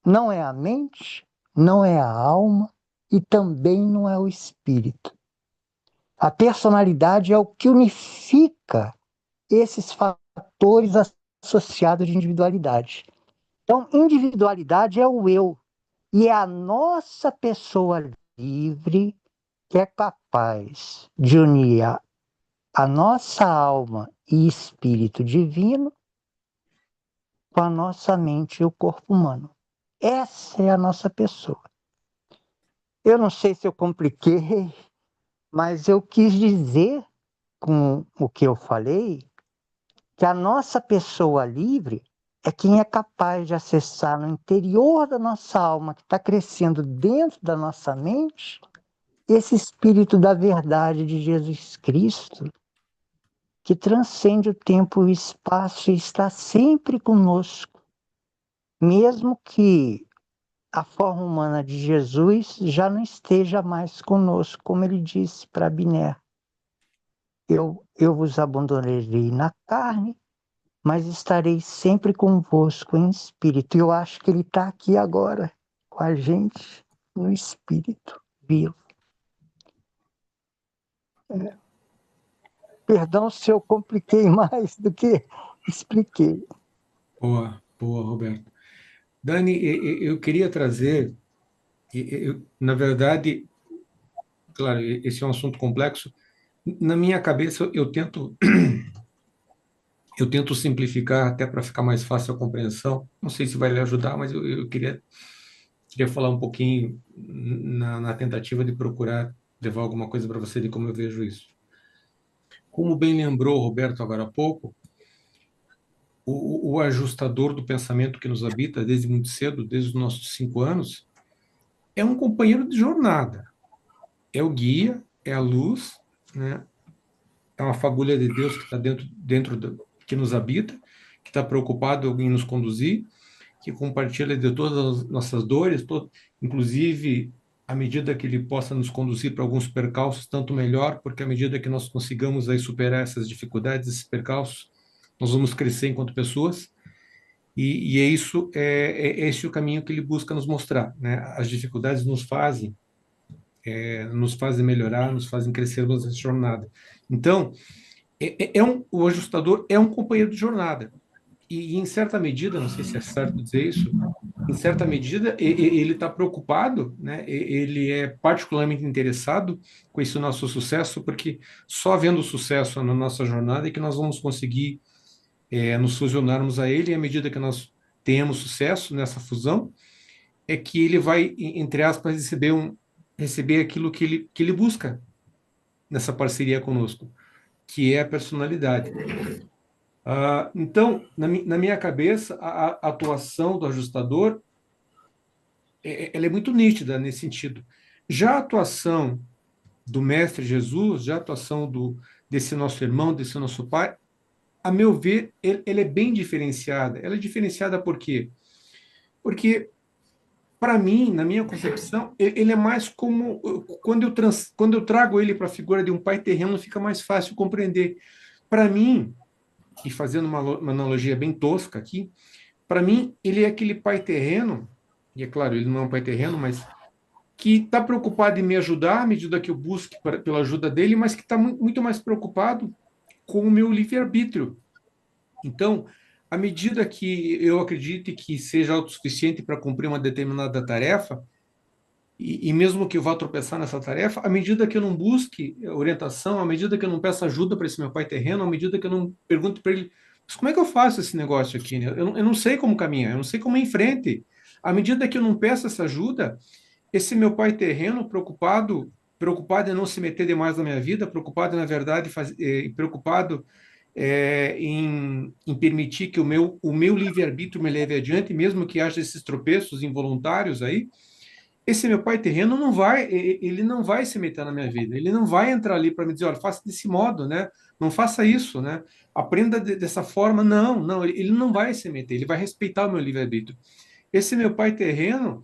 não é a mente, não é a alma e também não é o espírito. A personalidade é o que unifica esses fatores associados de individualidade. Então, individualidade é o eu, e é a nossa pessoa livre que é capaz de unir a nossa alma e espírito divino com a nossa mente e o corpo humano. Essa é a nossa pessoa. Eu não sei se eu compliquei, mas eu quis dizer com o que eu falei que a nossa pessoa livre é quem é capaz de acessar no interior da nossa alma, que está crescendo dentro da nossa mente, esse Espírito da verdade de Jesus Cristo, que transcende o tempo e o espaço e está sempre conosco, mesmo que a forma humana de Jesus já não esteja mais conosco, como ele disse para Abner. Eu vos abandonarei na carne, mas estarei sempre convosco em espírito. E eu acho que ele está aqui agora, com a gente, no espírito vivo. Perdão se eu compliquei mais do que expliquei. Boa, boa, Roberto. Dani, eu queria trazer, na verdade, claro, esse é um assunto complexo. Na minha cabeça, eu tento Eu tento simplificar até para ficar mais fácil a compreensão. Não sei se vai lhe ajudar, mas eu queria falar um pouquinho na tentativa de procurar levar alguma coisa para você de como eu vejo isso. Como bem lembrou o Roberto agora há pouco, o ajustador do pensamento que nos habita desde muito cedo, desde os nossos 5 anos, é um companheiro de jornada. É o guia, é a luz, né? É uma fagulha de Deus que está que nos habita, que está preocupado em nos conduzir, que compartilha de todas as nossas dores, inclusive à medida que ele possa nos conduzir para alguns percalços, tanto melhor, porque à medida que nós consigamos aí superar essas dificuldades, esses percalços, nós vamos crescer enquanto pessoas. E é isso, é esse o caminho que ele busca nos mostrar, né? As dificuldades nos fazem melhorar, nos fazem crescer nessa jornada. Então, o ajustador é um companheiro de jornada. E em certa medida, não sei se é certo dizer isso, em certa medida, ele está preocupado, né? Ele é particularmente interessado com esse nosso sucesso, porque só havendo sucesso na nossa jornada é que nós vamos conseguir nos fusionarmos a ele, e à medida que nós tenhamos sucesso nessa fusão, é que ele vai, entre aspas, receber aquilo que ele busca nessa parceria conosco, que é a personalidade. Então, na minha cabeça, a atuação do ajustador ela é muito nítida nesse sentido. Já a atuação do Mestre Jesus, já a atuação desse nosso irmão, desse nosso pai, a meu ver, ele é bem diferenciada. Ela é diferenciada por quê? Porque, para mim, na minha concepção, ele é mais como... Quando eu trago ele para a figura de um pai terreno, fica mais fácil compreender. Para mim, e fazendo uma analogia bem tosca aqui, para mim, ele é aquele pai terreno, e é claro, ele não é um pai terreno, mas que está preocupado em me ajudar à medida que eu busque pela ajuda dele, mas que está muito mais preocupado com o meu livre-arbítrio. Então, à medida que eu acredite que seja autossuficiente para cumprir uma determinada tarefa, e mesmo que eu vá tropeçar nessa tarefa, à medida que eu não busque orientação, à medida que eu não peça ajuda para esse meu pai terreno, à medida que eu não pergunte para ele, mas como é que eu faço esse negócio aqui, né? Eu não sei como caminhar, eu não sei como ir em frente. À medida que eu não peço essa ajuda, esse meu pai terreno, preocupado em não se meter demais na minha vida, preocupado, na verdade, preocupado em permitir que o meu livre-arbítrio me leve adiante, mesmo que haja esses tropeços involuntários aí, esse meu pai terreno ele não vai se meter na minha vida, ele não vai entrar ali para me dizer, olha, faça desse modo, né? Não faça isso, né? Aprenda dessa forma. Não, ele não vai se meter, ele vai respeitar o meu livre-arbítrio. Esse meu pai terreno,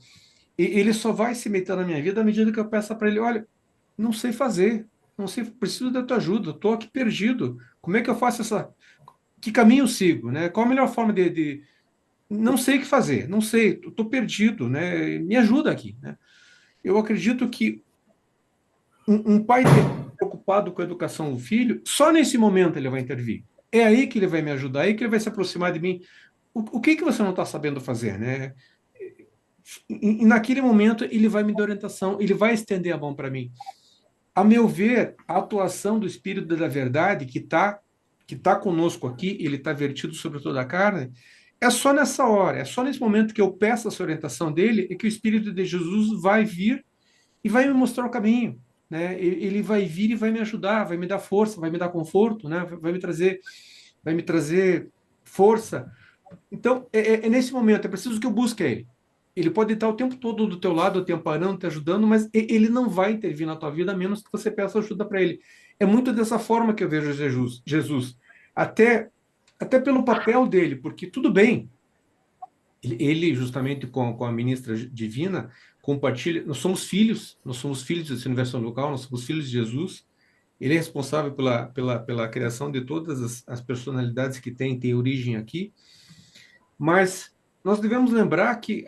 ele só vai se meter na minha vida à medida que eu peça para ele, olha, não sei fazer, não sei, preciso da tua ajuda, estou aqui perdido. Como é que eu faço que caminho eu sigo, né? Qual a melhor forma não sei o que fazer, não sei, estou perdido, né? Me ajuda aqui, né? Eu acredito que um pai preocupado com a educação do filho, só nesse momento ele vai intervir. É aí que ele vai me ajudar, é aí que ele vai se aproximar de mim. O que você não está sabendo fazer, né? E naquele momento ele vai me dar orientação, ele vai estender a mão para mim. A meu ver, a atuação do Espírito da Verdade que tá conosco aqui, ele está vertido sobre toda a carne, é só nessa hora, é só nesse momento que eu peço essa orientação dele, é que o Espírito de Jesus vai vir e vai me mostrar o caminho, né? Ele vai vir e vai me ajudar, vai me dar força, vai me dar conforto, né? Vai me trazer força. Então, é nesse momento, é preciso que eu busque ele. Ele pode estar o tempo todo do teu lado, te amparando, te ajudando, mas ele não vai intervir na tua vida a menos que você peça ajuda para ele. É muito dessa forma que eu vejo Jesus. Até pelo papel dele, porque tudo bem, ele justamente com a ministra divina, compartilha, nós somos filhos desse universo local, nós somos filhos de Jesus, ele é responsável pela criação de todas as personalidades que têm origem aqui, mas nós devemos lembrar que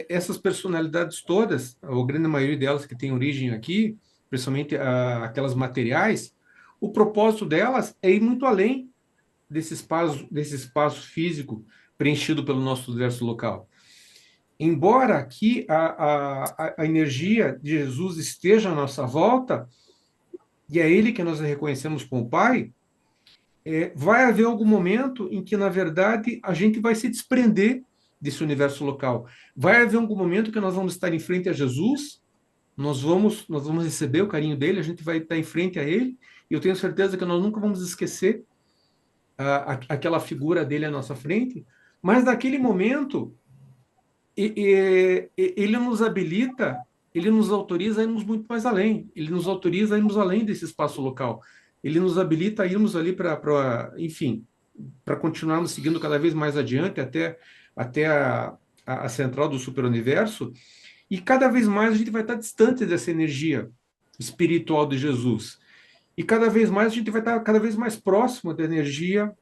essas personalidades todas, a grande maioria delas que tem origem aqui, principalmente aquelas materiais, o propósito delas é ir muito além desse espaço físico preenchido pelo nosso universo local. Embora aqui a energia de Jesus esteja à nossa volta, e é Ele que nós reconhecemos como Pai, vai haver algum momento em que, na verdade, a gente vai se desprender desse universo local. Vai haver algum momento que nós vamos estar em frente a Jesus, nós vamos receber o carinho dele, a gente vai estar em frente a ele, e eu tenho certeza que nós nunca vamos esquecer aquela figura dele à nossa frente, mas naquele momento ele nos habilita, ele nos autoriza a irmos muito mais além, ele nos autoriza a irmos além desse espaço local, ele nos habilita a irmos ali enfim, para continuarmos seguindo cada vez mais adiante até a central do superuniverso, e cada vez mais a gente vai estar distante dessa energia espiritual de Jesus. E cada vez mais a gente vai estar cada vez mais próximo da energia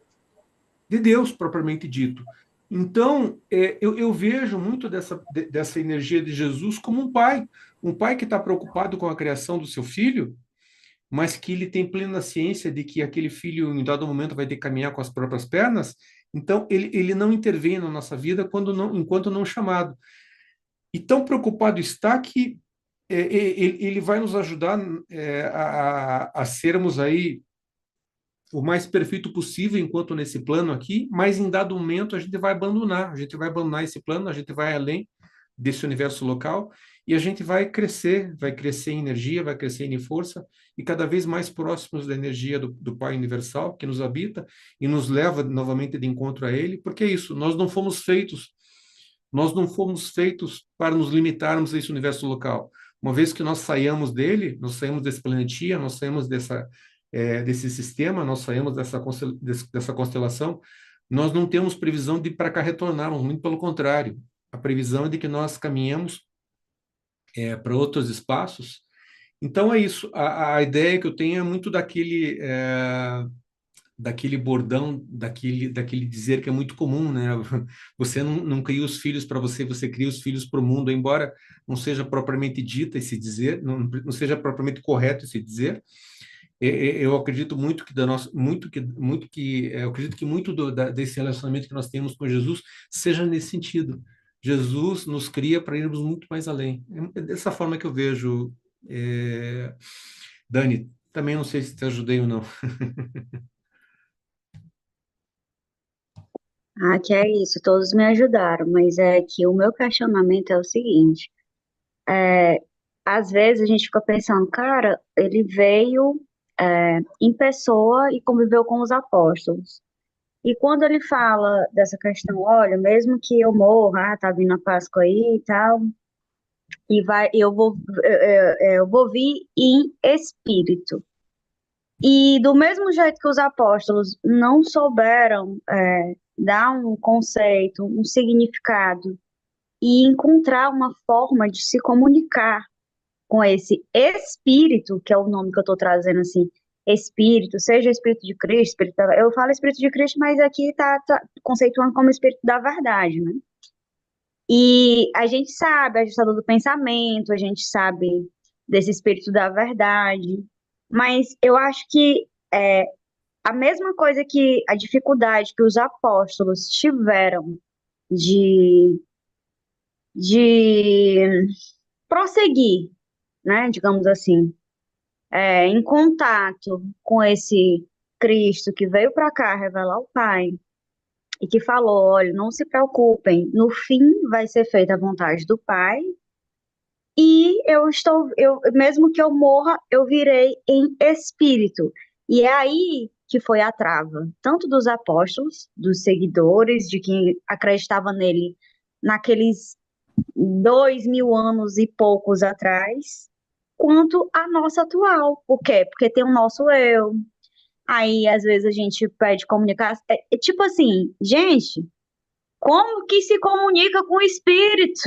de Deus, propriamente dito. Então, eu vejo muito dessa energia de Jesus como um pai que está preocupado com a criação do seu filho, mas que ele tem plena ciência de que aquele filho, em dado momento, vai ter que caminhar com as próprias pernas, então ele não intervém na nossa vida enquanto não chamado. E tão preocupado está que ele vai nos ajudar a sermos aí o mais perfeito possível enquanto nesse plano aqui, mas em dado momento a gente vai abandonar esse plano, a gente vai além desse universo local e a gente vai crescer em energia, vai crescer em força e cada vez mais próximos da energia do Pai Universal que nos habita e nos leva novamente de encontro a Ele, porque é isso, nós não fomos feitos para nos limitarmos a esse universo local. Uma vez que nós saímos dele, nós saímos desse planetinha, nós saímos desse sistema, nós saímos dessa constelação, nós não temos previsão de para cá retornarmos, muito pelo contrário. A previsão é de que nós caminhemos para outros espaços. Então é isso. A ideia que eu tenho é muito daquele bordão, daquele dizer que é muito comum, né? Você não cria os filhos para você, você cria os filhos para o mundo, embora não seja propriamente dito esse dizer, não seja propriamente correto esse dizer. Eu acredito muito que eu acredito que muito desse relacionamento que nós temos com Jesus seja nesse sentido. Jesus nos cria para irmos muito mais além. É dessa forma que eu vejo. Dani, também não sei se te ajudei ou não. Ah, que é isso, todos me ajudaram, mas é que o meu questionamento é o seguinte, às vezes a gente fica pensando, cara, ele veio em pessoa e conviveu com os apóstolos. E quando ele fala dessa questão, olha, mesmo que eu morra, tá vindo a Páscoa aí e tal, e eu vou vir em espírito. E do mesmo jeito que os apóstolos não souberam dar um conceito, um significado e encontrar uma forma de se comunicar com esse espírito, que é o nome que eu estou trazendo assim, espírito, seja espírito de Cristo, eu falo espírito de Cristo, mas aqui tá conceituando como espírito da verdade, né? E a gente sabe, ajustador do pensamento, a gente sabe desse espírito da verdade, mas eu acho que a mesma coisa que a dificuldade que os apóstolos tiveram de, de prosseguir, né, digamos assim, em contato com esse Cristo que veio para cá revelar o Pai e que falou, olha, não se preocupem, no fim vai ser feita a vontade do Pai e mesmo que eu morra, eu virei em espírito. E é aí que foi a trava, tanto dos apóstolos, dos seguidores, de quem acreditava nele naqueles 2000 anos e poucos atrás, quanto a nossa atual. Por quê? Porque tem o nosso eu. Aí, às vezes, a gente pede comunicação. Tipo assim, gente, como que se comunica com o espírito?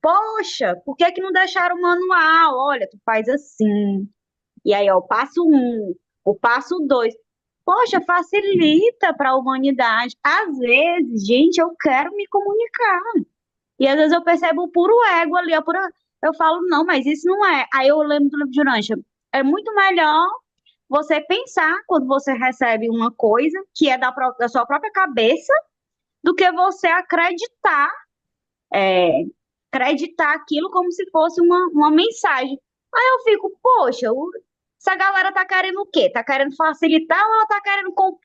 Poxa, por que que não deixaram o manual? Olha, tu faz assim. E aí, ó, o passo 1, o passo 2. Poxa, facilita para a humanidade. Às vezes, gente, eu quero me comunicar. E às vezes eu percebo o puro ego ali, eu falo, não, mas isso não é. Aí eu lembro do livro de Urântia. É muito melhor você pensar quando você recebe uma coisa que é da sua própria cabeça do que você acreditar aquilo como se fosse uma mensagem. Aí eu fico, poxa, Essa galera tá querendo o quê? Tá querendo facilitar ou ela tá querendo o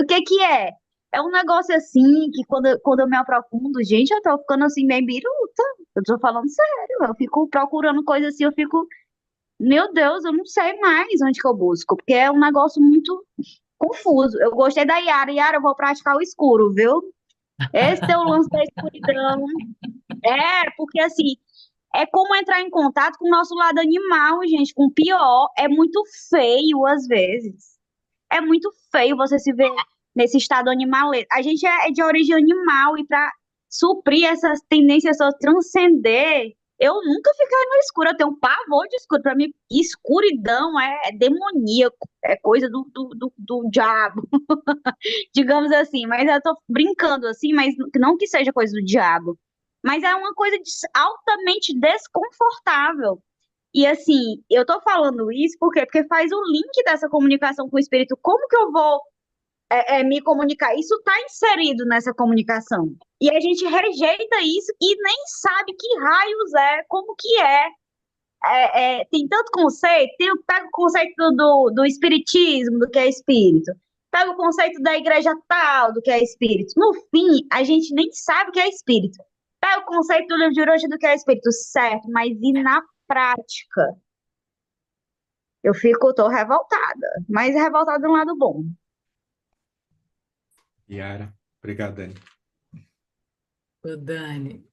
que que é? É um negócio assim que quando eu me aprofundo, gente, eu tô ficando assim meio biruta. Eu tô falando sério, eu fico procurando coisa assim, eu fico, meu Deus, eu não sei mais onde que eu busco, porque é um negócio muito confuso. Eu gostei da Yara. Yara, eu vou praticar o escuro, viu? Esse teu lance da escuridão. Porque assim, é como entrar em contato com o nosso lado animal, gente, com o pior. É muito feio às vezes. É muito feio você se ver nesse estado animal. A gente é de origem animal e para suprir essas tendências, transcender, eu nunca fiquei no escuro. Eu tenho um pavor de escuro. Para mim, escuridão é demoníaco, é coisa do diabo, digamos assim. Mas eu tô brincando assim, mas não que seja coisa do diabo. Mas é uma coisa altamente desconfortável. E assim, eu tô falando isso porque faz o link dessa comunicação com o espírito. Como que eu vou me comunicar? Isso está inserido nessa comunicação. E a gente rejeita isso e nem sabe que raios como que é. Tem tanto conceito, pega o conceito do espiritismo, do que é espírito. Pega o conceito da igreja tal, do que é espírito. No fim, a gente nem sabe o que é espírito. Pega o conceito do livro de hoje do que é espírito, certo, mas e na prática? Tô revoltada, mas revoltada de um lado bom. Yara, obrigado, Dani. Ô, Dani,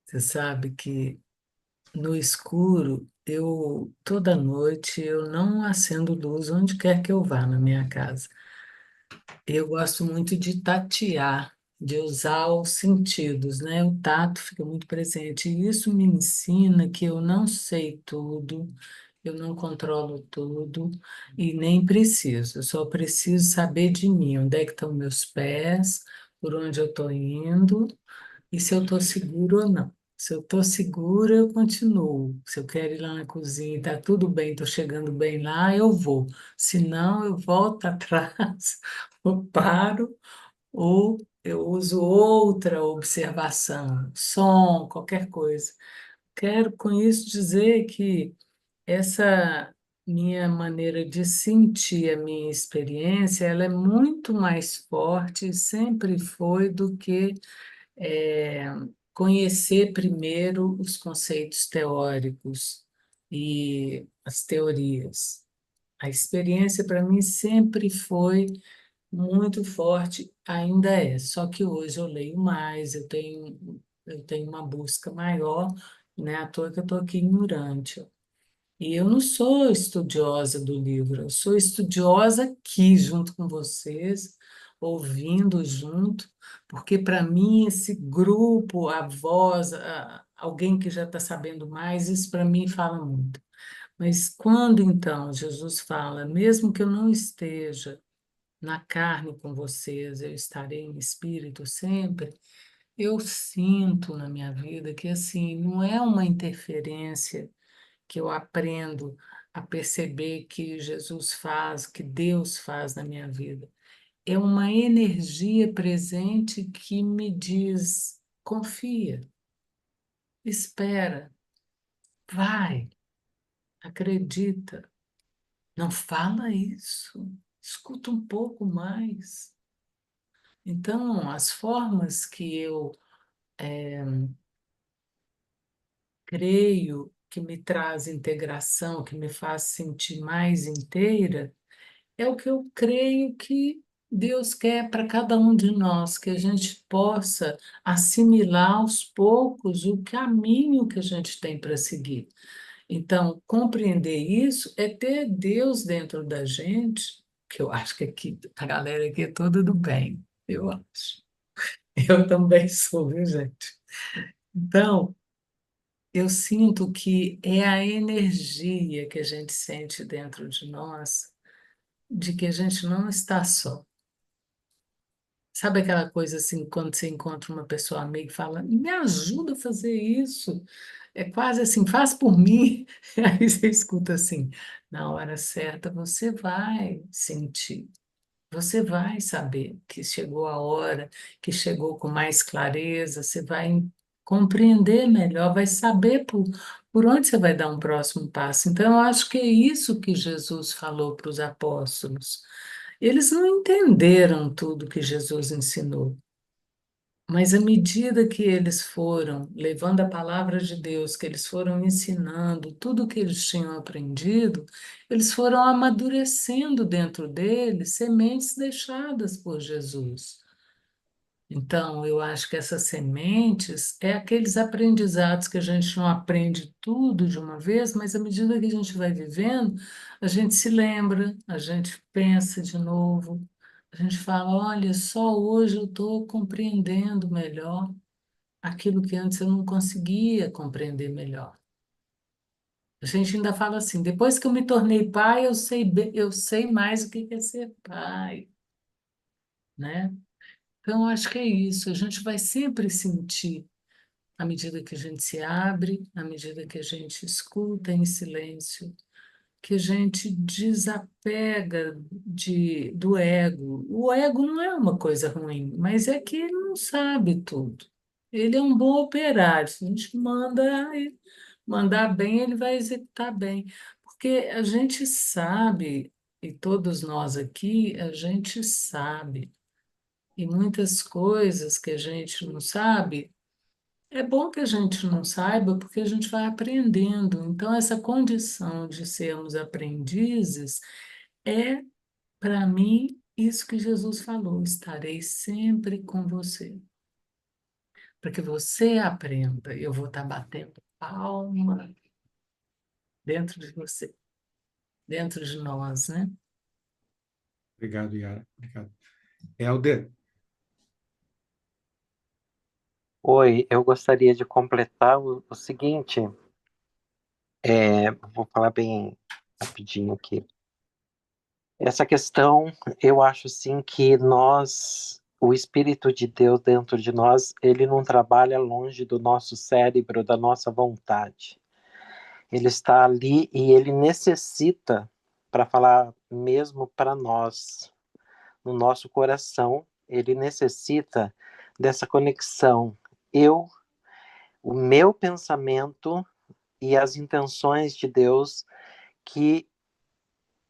você sabe que no escuro, toda noite, eu não acendo luz onde quer que eu vá na minha casa. Eu gosto muito de tatear, de usar os sentidos, né? O tato fica muito presente. E isso me ensina que eu não sei tudo, eu não controlo tudo e nem preciso. Eu só preciso saber de mim, onde é que estão meus pés, por onde eu estou indo e se eu estou seguro ou não. Se eu estou segura, eu continuo. Se eu quero ir lá na cozinha e está tudo bem, estou chegando bem lá, eu vou. Se não, eu volto atrás, eu paro, ou eu uso outra observação, som, qualquer coisa. Quero com isso dizer que essa minha maneira de sentir a minha experiência, ela é muito mais forte, sempre foi, do que é, conhecer primeiro os conceitos teóricos e as teorias. A experiência, para mim, sempre foi muito forte, ainda é. Só que hoje eu leio mais, eu tenho uma busca maior, né? À toa que eu estou aqui em Urântia. E eu não sou estudiosa do livro, eu sou estudiosa aqui junto com vocês, ouvindo junto, porque para mim esse grupo, a voz, alguém que já está sabendo mais, isso para mim fala muito. Mas quando então Jesus fala, mesmo que eu não esteja na carne com vocês, eu estarei em espírito sempre, eu sinto na minha vida que assim, não é uma interferência que eu aprendo a perceber que Jesus faz, que Deus faz na minha vida. É uma energia presente que me diz: confia, espera, vai, acredita. Não fala isso, escuta um pouco mais. Então, as formas que eu creio que me traz integração, que me faz sentir mais inteira, é o que eu creio que Deus quer para cada um de nós, que a gente possa assimilar aos poucos o caminho que a gente tem para seguir. Então, compreender isso é ter Deus dentro da gente, que eu acho que aqui, a galera aqui é toda do bem, eu acho. Eu também sou, viu, gente? Então, eu sinto que é a energia que a gente sente dentro de nós, de que a gente não está só. Sabe aquela coisa assim, quando você encontra uma pessoa amiga e fala, me ajuda a fazer isso? É quase assim, faz por mim. Aí você escuta assim, na hora certa você vai sentir, você vai saber que chegou a hora, que chegou com mais clareza, você vai compreender melhor, vai saber por onde você vai dar um próximo passo. Então, eu acho que é isso que Jesus falou para os apóstolos. Eles não entenderam tudo que Jesus ensinou, mas à medida que eles foram levando a palavra de Deus, que eles foram ensinando tudo que eles tinham aprendido, eles foram amadurecendo dentro deles sementes deixadas por Jesus. Então, eu acho que essas sementes é aqueles aprendizados que a gente não aprende tudo de uma vez, mas à medida que a gente vai vivendo, a gente se lembra, a gente pensa de novo, a gente fala: olha, só hoje eu estou compreendendo melhor aquilo que antes eu não conseguia compreender melhor. A gente ainda fala assim: depois que eu me tornei pai, eu sei mais o que é ser pai, né? Então, acho que é isso. A gente vai sempre sentir, à medida que a gente se abre, à medida que a gente escuta em silêncio, que a gente desapega do ego. O ego não é uma coisa ruim, mas é que ele não sabe tudo. Ele é um bom operário. Se a gente mandar bem, ele vai executar bem. Porque a gente sabe, e todos nós aqui, a gente sabe. E muitas coisas que a gente não sabe, é bom que a gente não saiba, porque a gente vai aprendendo. Então, essa condição de sermos aprendizes é, para mim, isso que Jesus falou: estarei sempre com você. Para que você aprenda, eu vou estar batendo palma dentro de você, dentro de nós, né? Obrigado, Yara. Obrigado. Helder, Oi, eu gostaria de completar o seguinte, vou falar bem rapidinho aqui. Essa questão, eu acho sim que o Espírito de Deus dentro de nós, ele não trabalha longe do nosso cérebro, da nossa vontade. Ele está ali e ele necessita, para falar mesmo para nós, no nosso coração, ele necessita dessa conexão. O meu pensamento e as intenções de Deus que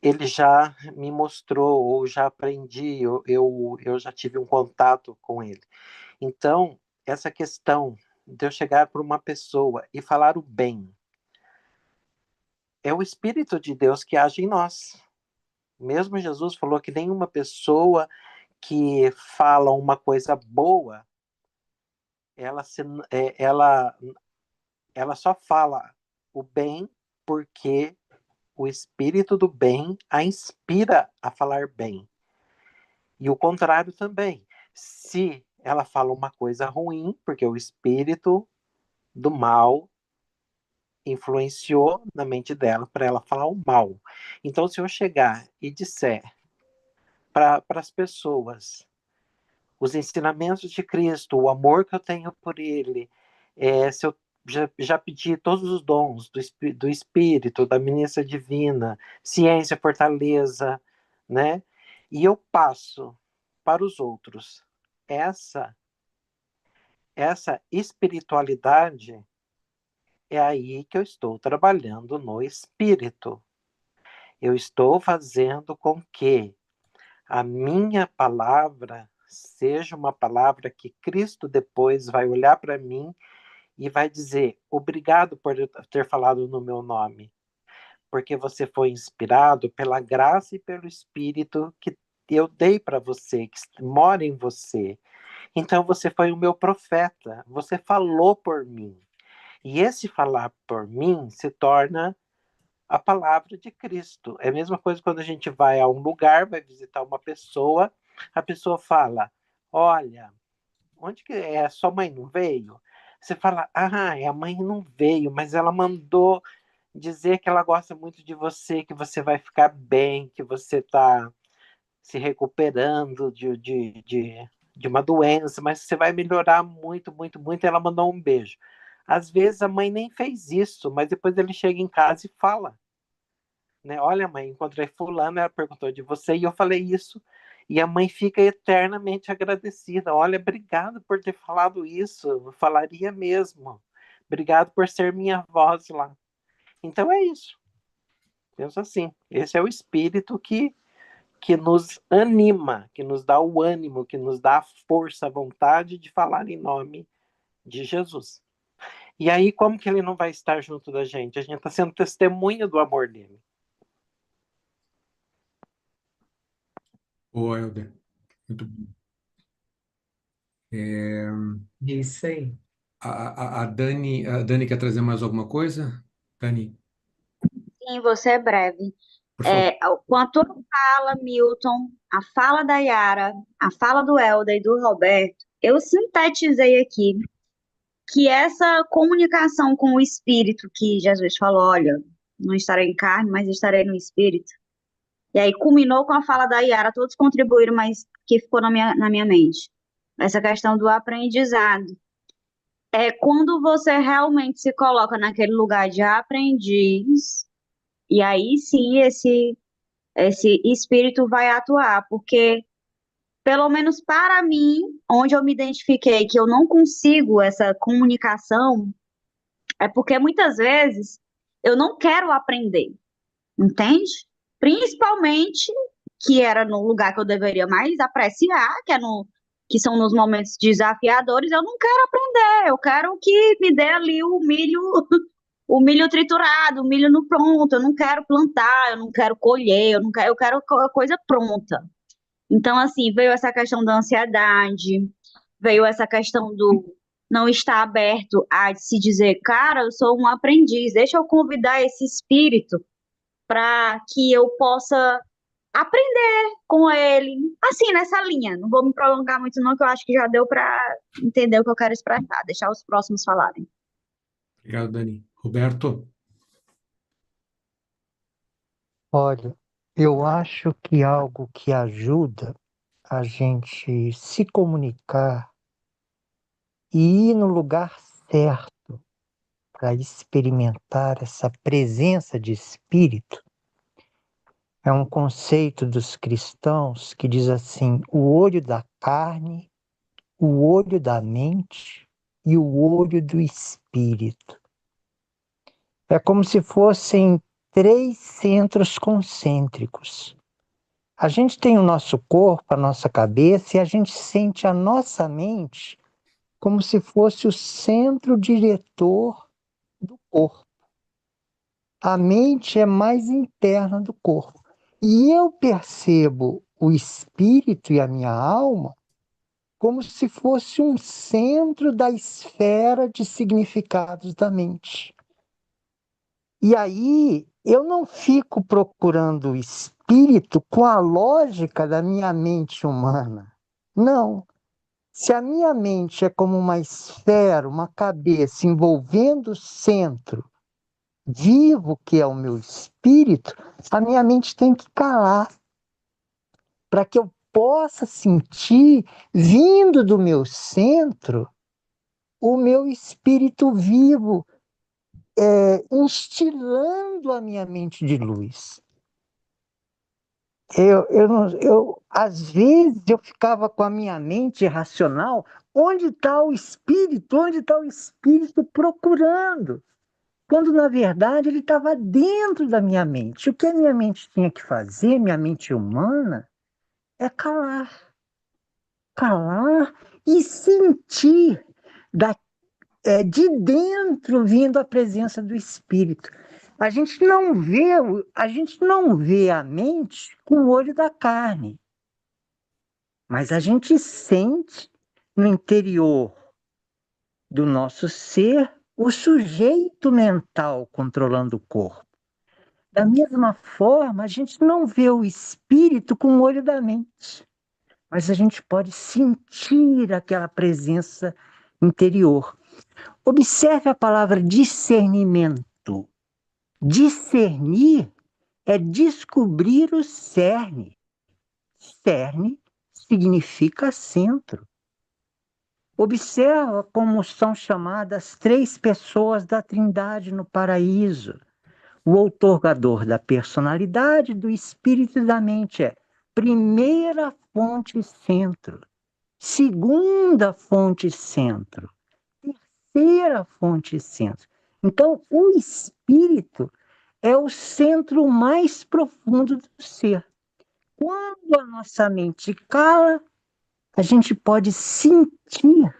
ele já me mostrou, ou já aprendi, eu já tive um contato com ele. Então, essa questão de eu chegar para uma pessoa e falar o bem, é o Espírito de Deus que age em nós. Mesmo Jesus falou que nenhuma pessoa que fala uma coisa boa, ela só fala o bem porque o Espírito do bem a inspira a falar bem. E o contrário também. Se ela fala uma coisa ruim, porque o espírito do mal influenciou na mente dela para ela falar o mal. Então, se eu chegar e disser para as pessoas os ensinamentos de Cristo, o amor que eu tenho por Ele, se eu já pedi todos os dons do Espírito, da ministra divina, ciência, fortaleza, né? E eu passo para os outros essa espiritualidade, é aí que eu estou trabalhando no espírito. Eu estou fazendo com que a minha palavra seja uma palavra que Cristo depois vai olhar para mim e vai dizer: obrigado por ter falado no meu nome, porque você foi inspirado pela graça e pelo Espírito que eu dei para você, que mora em você. Então você foi o meu profeta, você falou por mim. E esse falar por mim se torna a palavra de Cristo. É a mesma coisa quando a gente vai a um lugar, vai visitar uma pessoa, a pessoa fala: olha, onde que é? Sua mãe não veio? Você fala: ah, a mãe não veio, mas ela mandou dizer que ela gosta muito de você, que você vai ficar bem, que você está se recuperando de uma doença, mas você vai melhorar muito, muito, muito. Ela mandou um beijo. Às vezes a mãe nem fez isso, mas depois ele chega em casa e fala, né? Olha, mãe, encontrei fulano, ela perguntou de você e eu falei isso. E a mãe fica eternamente agradecida. Olha, obrigado por ter falado isso. Eu falaria mesmo. Obrigado por ser minha voz lá. Então é isso. Penso assim. Esse é o espírito que nos anima, que nos dá o ânimo, que nos dá a força, a vontade de falar em nome de Jesus. E aí, como que ele não vai estar junto da gente? A gente está sendo testemunha do amor dele. Boa, Helder. Muito bom. Isso aí. A Dani quer trazer mais alguma coisa? Dani, Sim, você é breve. por favor. Com a tua fala, Milton, a fala da Yara, a fala do Helder e do Roberto, eu sintetizei aqui que essa comunicação com o Espírito que Jesus falou, olha, não estarei em carne, mas estarei no Espírito. E aí culminou com a fala da Yara, todos contribuíram, mas que ficou na minha mente. Essa questão do aprendizado. É quando você realmente se coloca naquele lugar de aprendiz, e aí sim esse espírito vai atuar, porque pelo menos para mim, onde eu me identifiquei que eu não consigo essa comunicação, é porque muitas vezes eu não quero aprender, entende? Principalmente que era no lugar que eu deveria mais apreciar, que são nos momentos desafiadores, eu não quero aprender, eu quero que me dê ali o milho, o milho triturado, o milho no pronto, eu não quero plantar, eu não quero colher, eu quero coisa pronta. Então, assim, veio essa questão da ansiedade, veio essa questão do não estar aberto a se dizer, cara, eu sou um aprendiz, deixa eu convidar esse espírito para que eu possa aprender com ele, assim, nessa linha. Não vou me prolongar muito, não, que eu acho que já deu para entender o que eu quero expressar, deixar os próximos falarem. Obrigado, Dani. Roberto? Olha, eu acho que algo que ajuda a gente se comunicar e ir no lugar certo para experimentar essa presença de espírito é um conceito dos cristãos que diz assim: o olho da carne, o olho da mente e o olho do espírito. É como se fossem 3 centros concêntricos. A gente tem o nosso corpo, a nossa cabeça, e a gente sente a nossa mente como se fosse o centro diretor do corpo. A mente é mais interna do corpo. E eu percebo o espírito e a minha alma como se fosse um centro da esfera de significados da mente. E aí eu não fico procurando o espírito com a lógica da minha mente humana. Não. Se a minha mente é como uma esfera, uma cabeça envolvendo o centro vivo que é o meu espírito, a minha mente tem que calar para que eu possa sentir, vindo do meu centro, o meu espírito vivo, instilando a minha mente de luz. Às vezes eu ficava com a minha mente racional, onde está o espírito? Onde está o espírito procurando? Quando, na verdade, ele estava dentro da minha mente. O que a minha mente tinha que fazer, minha mente humana, é calar. Calar e sentir de dentro vindo a presença do Espírito. A gente não vê a mente com o olho da carne, mas a gente sente no interior do nosso ser o sujeito mental controlando o corpo. Da mesma forma, a gente não vê o espírito com o olho da mente, mas a gente pode sentir aquela presença interior. Observe a palavra discernimento. Discernir é descobrir o cerne. Cerne significa centro. Observa como são chamadas 3 pessoas da Trindade no paraíso. O outorgador da personalidade, do espírito e da mente é primeira fonte centro, segunda fonte centro, terceira fonte centro. Então, o espírito é o centro mais profundo do ser. Quando a nossa mente cala, a gente pode sentir,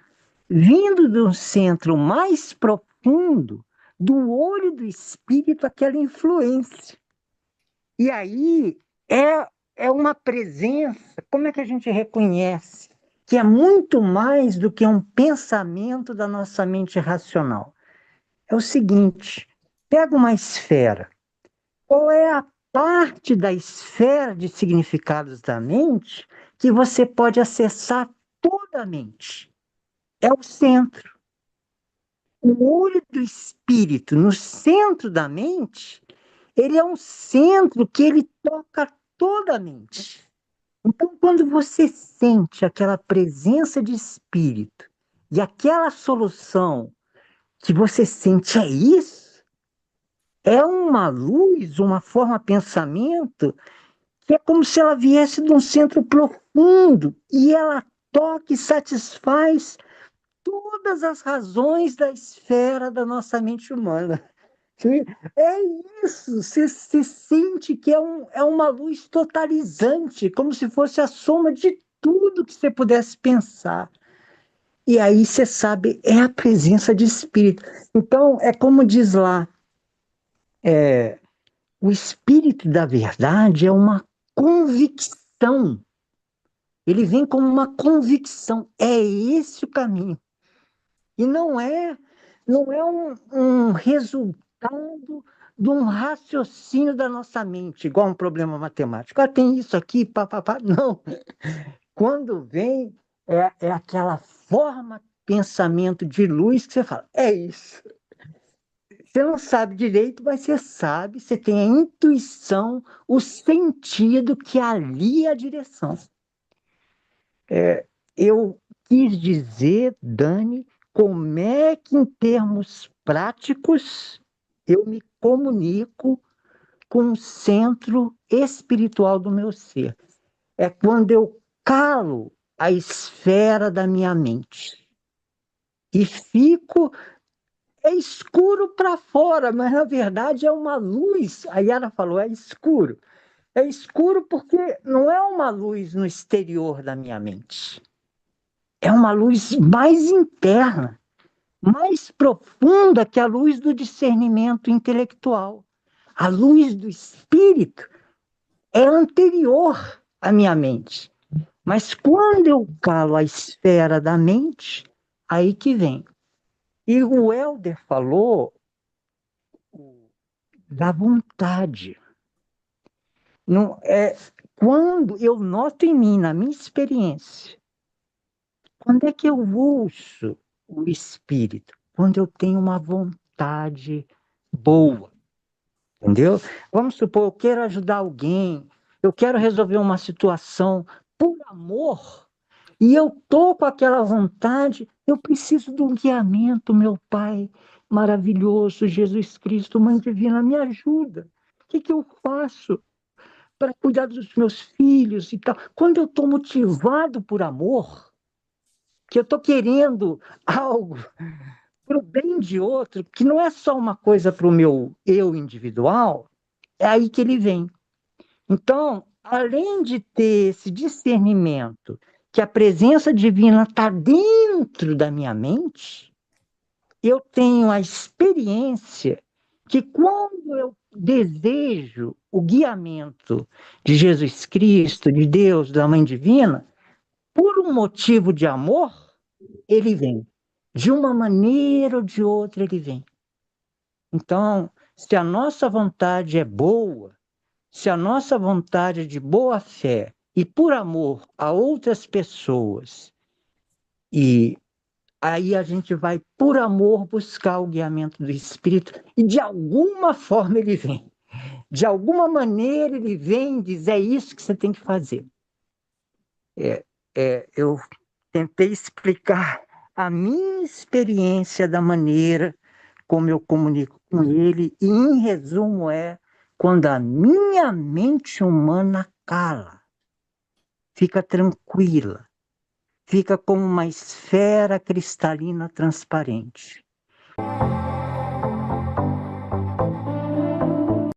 vindo de um centro mais profundo, do olho do espírito, aquela influência. E aí é uma presença, como é que a gente reconhece? Que é muito mais do que um pensamento da nossa mente racional. É o seguinte, pega uma esfera. Qual é a parte da esfera de significados da mente que você pode acessar toda a mente? É o centro. O olho do espírito no centro da mente, ele é um centro que ele toca toda a mente. Então, quando você sente aquela presença de espírito e aquela solução que você sente é isso, é uma luz, uma forma de pensamento que é como se ela viesse de um centro profundo e ela toca e satisfaz todas as razões da esfera da nossa mente humana. É isso, você sente que é uma luz totalizante, como se fosse a soma de tudo que você pudesse pensar. E aí você sabe, é a presença de espírito. Então, é como diz lá, o espírito da verdade é uma convicção. Ele vem como uma convicção. É esse o caminho. E não é um resultado de um raciocínio da nossa mente, igual um problema matemático. Tem isso aqui, papapá. Não. Quando vem, é aquela forma de pensamento de luz que você fala, é isso. Você não sabe direito, mas você sabe, você tem a intuição, o sentido que ali é a direção. Eu quis dizer, Dani, como é que, em termos práticos, eu me comunico com o centro espiritual do meu ser. É quando eu calo a esfera da minha mente e fico. É escuro para fora, mas na verdade é uma luz. A Yara falou, é escuro. É escuro porque não é uma luz no exterior da minha mente. É uma luz mais interna, mais profunda que a luz do discernimento intelectual. A luz do espírito é anterior à minha mente. Mas quando eu calo a esfera da mente, aí que vem. E o Helder falou da vontade. Não, quando eu noto em mim, na minha experiência, quando é que eu ouço o espírito? Quando eu tenho uma vontade boa, entendeu? Vamos supor, eu quero ajudar alguém, eu quero resolver uma situação por amor, e eu estou com aquela vontade, eu preciso de um guiamento, meu Pai maravilhoso, Jesus Cristo, Mãe Divina, me ajuda. O que eu faço para cuidar dos meus filhos e tal? Quando eu estou motivado por amor, que eu estou querendo algo para o bem de outro, que não é só uma coisa para o meu eu individual, é aí que ele vem. Então, além de ter esse discernimento que a presença divina está dentro da minha mente, eu tenho a experiência que quando eu desejo o guiamento de Jesus Cristo, de Deus, da Mãe Divina, por um motivo de amor, ele vem. De uma maneira ou de outra, ele vem. Então, se a nossa vontade é boa, se a nossa vontade é de boa fé e por amor a outras pessoas, e aí a gente vai, por amor, buscar o guiamento do Espírito, e de alguma forma ele vem. De alguma maneira ele vem e diz, é isso que você tem que fazer. Eu tentei explicar a minha experiência da maneira como eu comunico com ele, e em resumo quando a minha mente humana cala, fica tranquila, fica como uma esfera cristalina transparente.